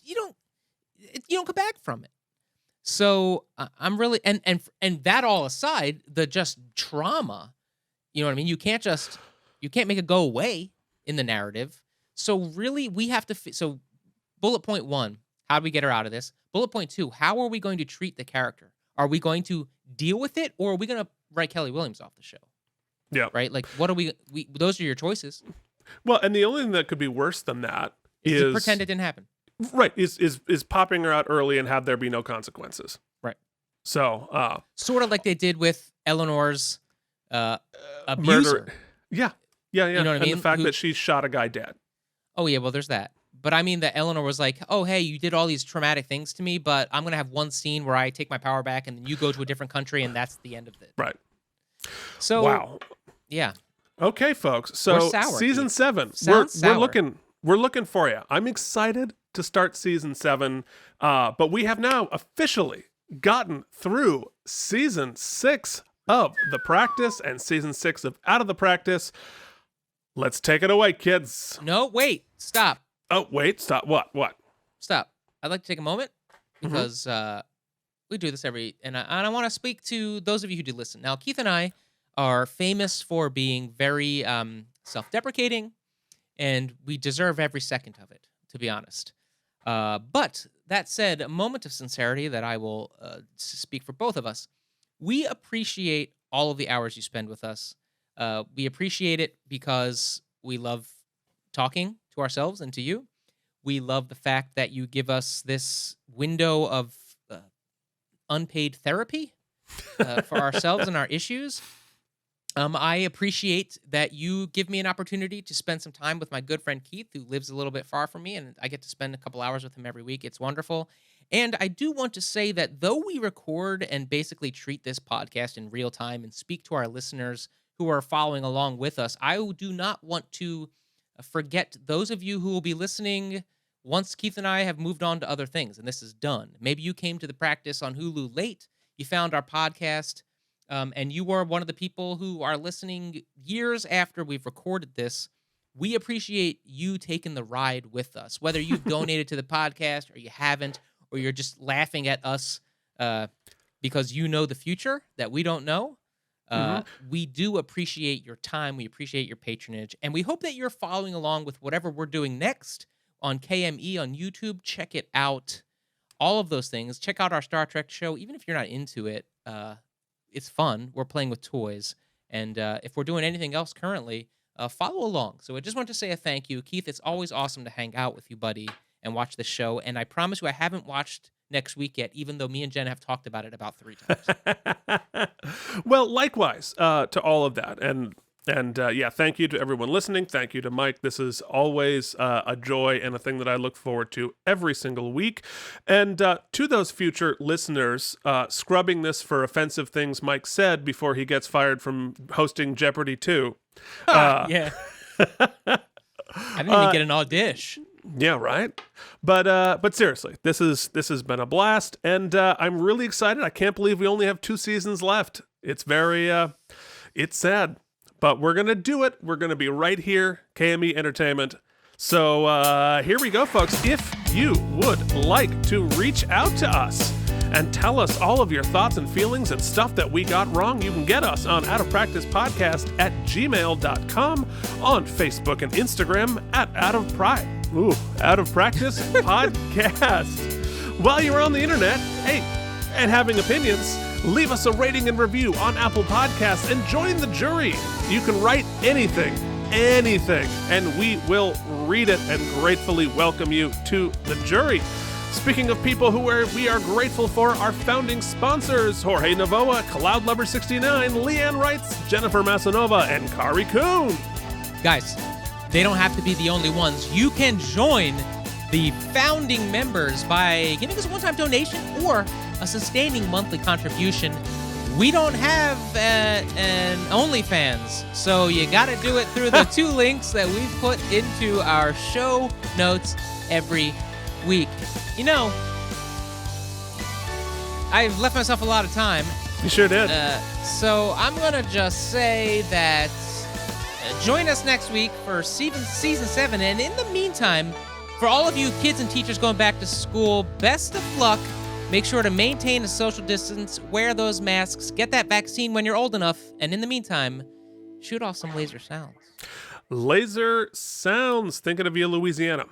you don't come back from it. So I'm really, and that all aside, the just trauma, you know what I mean? You can't make it go away in the narrative. So really we have to, so bullet point one, how do we get her out of this? Bullet point two, how are we going to treat the character? Are we going to deal with it, or are we going to write Kelly Williams off the show? Yeah. Right? Like, what are we those are your choices. Well, and the only thing that could be worse than that is to pretend it didn't happen. Right. Is popping her out early and have there be no consequences. Right. So, sort of like they did with Eleanor's abuser. Murder. Yeah. You know what I mean? And the fact that she shot a guy dead. Oh, yeah, well, there's that. But I mean that Eleanor was like, oh, hey, you did all these traumatic things to me, but I'm going to have one scene where I take my power back and then you go to a different country and that's the end of it. Right. So, wow. Yeah. Okay, folks. So season 7, we're looking for you. I'm excited to start season 7, but we have now officially gotten through season 6 of The Practice and season 6 of Out of the Practice. Let's take it away, kids. No, wait, stop. Oh, wait, stop. What? Stop. I'd like to take a moment because we do this and I want to speak to those of you who do listen. Now, Keith and I are famous for being very self-deprecating, and we deserve every second of it, to be honest. But that said, a moment of sincerity that I will speak for both of us. We appreciate all of the hours you spend with us. We appreciate it because we love talking to ourselves and to you. We love the fact that you give us this window of unpaid therapy for ourselves and our issues. I appreciate that you give me an opportunity to spend some time with my good friend Keith, who lives a little bit far from me, and I get to spend a couple hours with him every week. It's wonderful. And I do want to say that though we record and basically treat this podcast in real time and speak to our listeners who are following along with us, I do not want to forget those of you who will be listening once Keith and I have moved on to other things, and this is done. Maybe you came to the practice on Hulu late, you found our podcast, and you are one of the people who are listening years after we've recorded this. We appreciate you taking the ride with us, whether you've donated to the podcast or you haven't, or you're just laughing at us because you know the future that we don't know. We do appreciate your time. We appreciate your patronage. And we hope that you're following along with whatever we're doing next on KME on YouTube. Check it out. All of those things. Check out our Star Trek show. Even if you're not into it, it's fun. We're playing with toys. And if we're doing anything else currently, follow along. So I just want to say a thank you. Keith, it's always awesome to hang out with you, buddy, and watch the show. And I promise you I haven't watched next week yet, even though me and Jen have talked about it about 3 times. Well, likewise to all of that. And yeah, thank you to everyone listening. Thank you to Mike. This is always a joy and a thing that I look forward to every single week. And to those future listeners, scrubbing this for offensive things Mike said before he gets fired from hosting Jeopardy 2. Yeah. I didn't even get an audition. Yeah, right. But seriously, this has been a blast, and I'm really excited. I can't believe we only have 2 seasons left. It's very it's sad, but we're gonna do it. We're gonna be right here, KME Entertainment. So here we go, folks. If you would like to reach out to us and tell us all of your thoughts and feelings and stuff that we got wrong, you can get us on outofpracticepodcast@gmail.com, on Facebook and Instagram Out of Practice Podcast. While you're on the internet, hey, and having opinions, leave us a rating and review on Apple Podcasts and join the jury. You can write anything, and we will read it and gratefully welcome you to the jury. Speaking of people who we are grateful for, our founding sponsors, Jorge Navoa, Cloud Lover 69, Leanne Wrights, Jennifer Masanova, and Kari Kuhn. Guys, they don't have to be the only ones. You can join the founding members by giving us a one-time donation or a sustaining monthly contribution. We don't have an OnlyFans, so you got to do it through the 2 links that we've put into our show notes every week. You know, I've left myself a lot of time. You sure did. So I'm going to just say that join us next week for season 7. And in the meantime, for all of you kids and teachers going back to school, best of luck. Make sure to maintain a social distance, wear those masks, get that vaccine when you're old enough. And in the meantime, shoot off some laser sounds. Laser sounds. Thinking of you, Louisiana.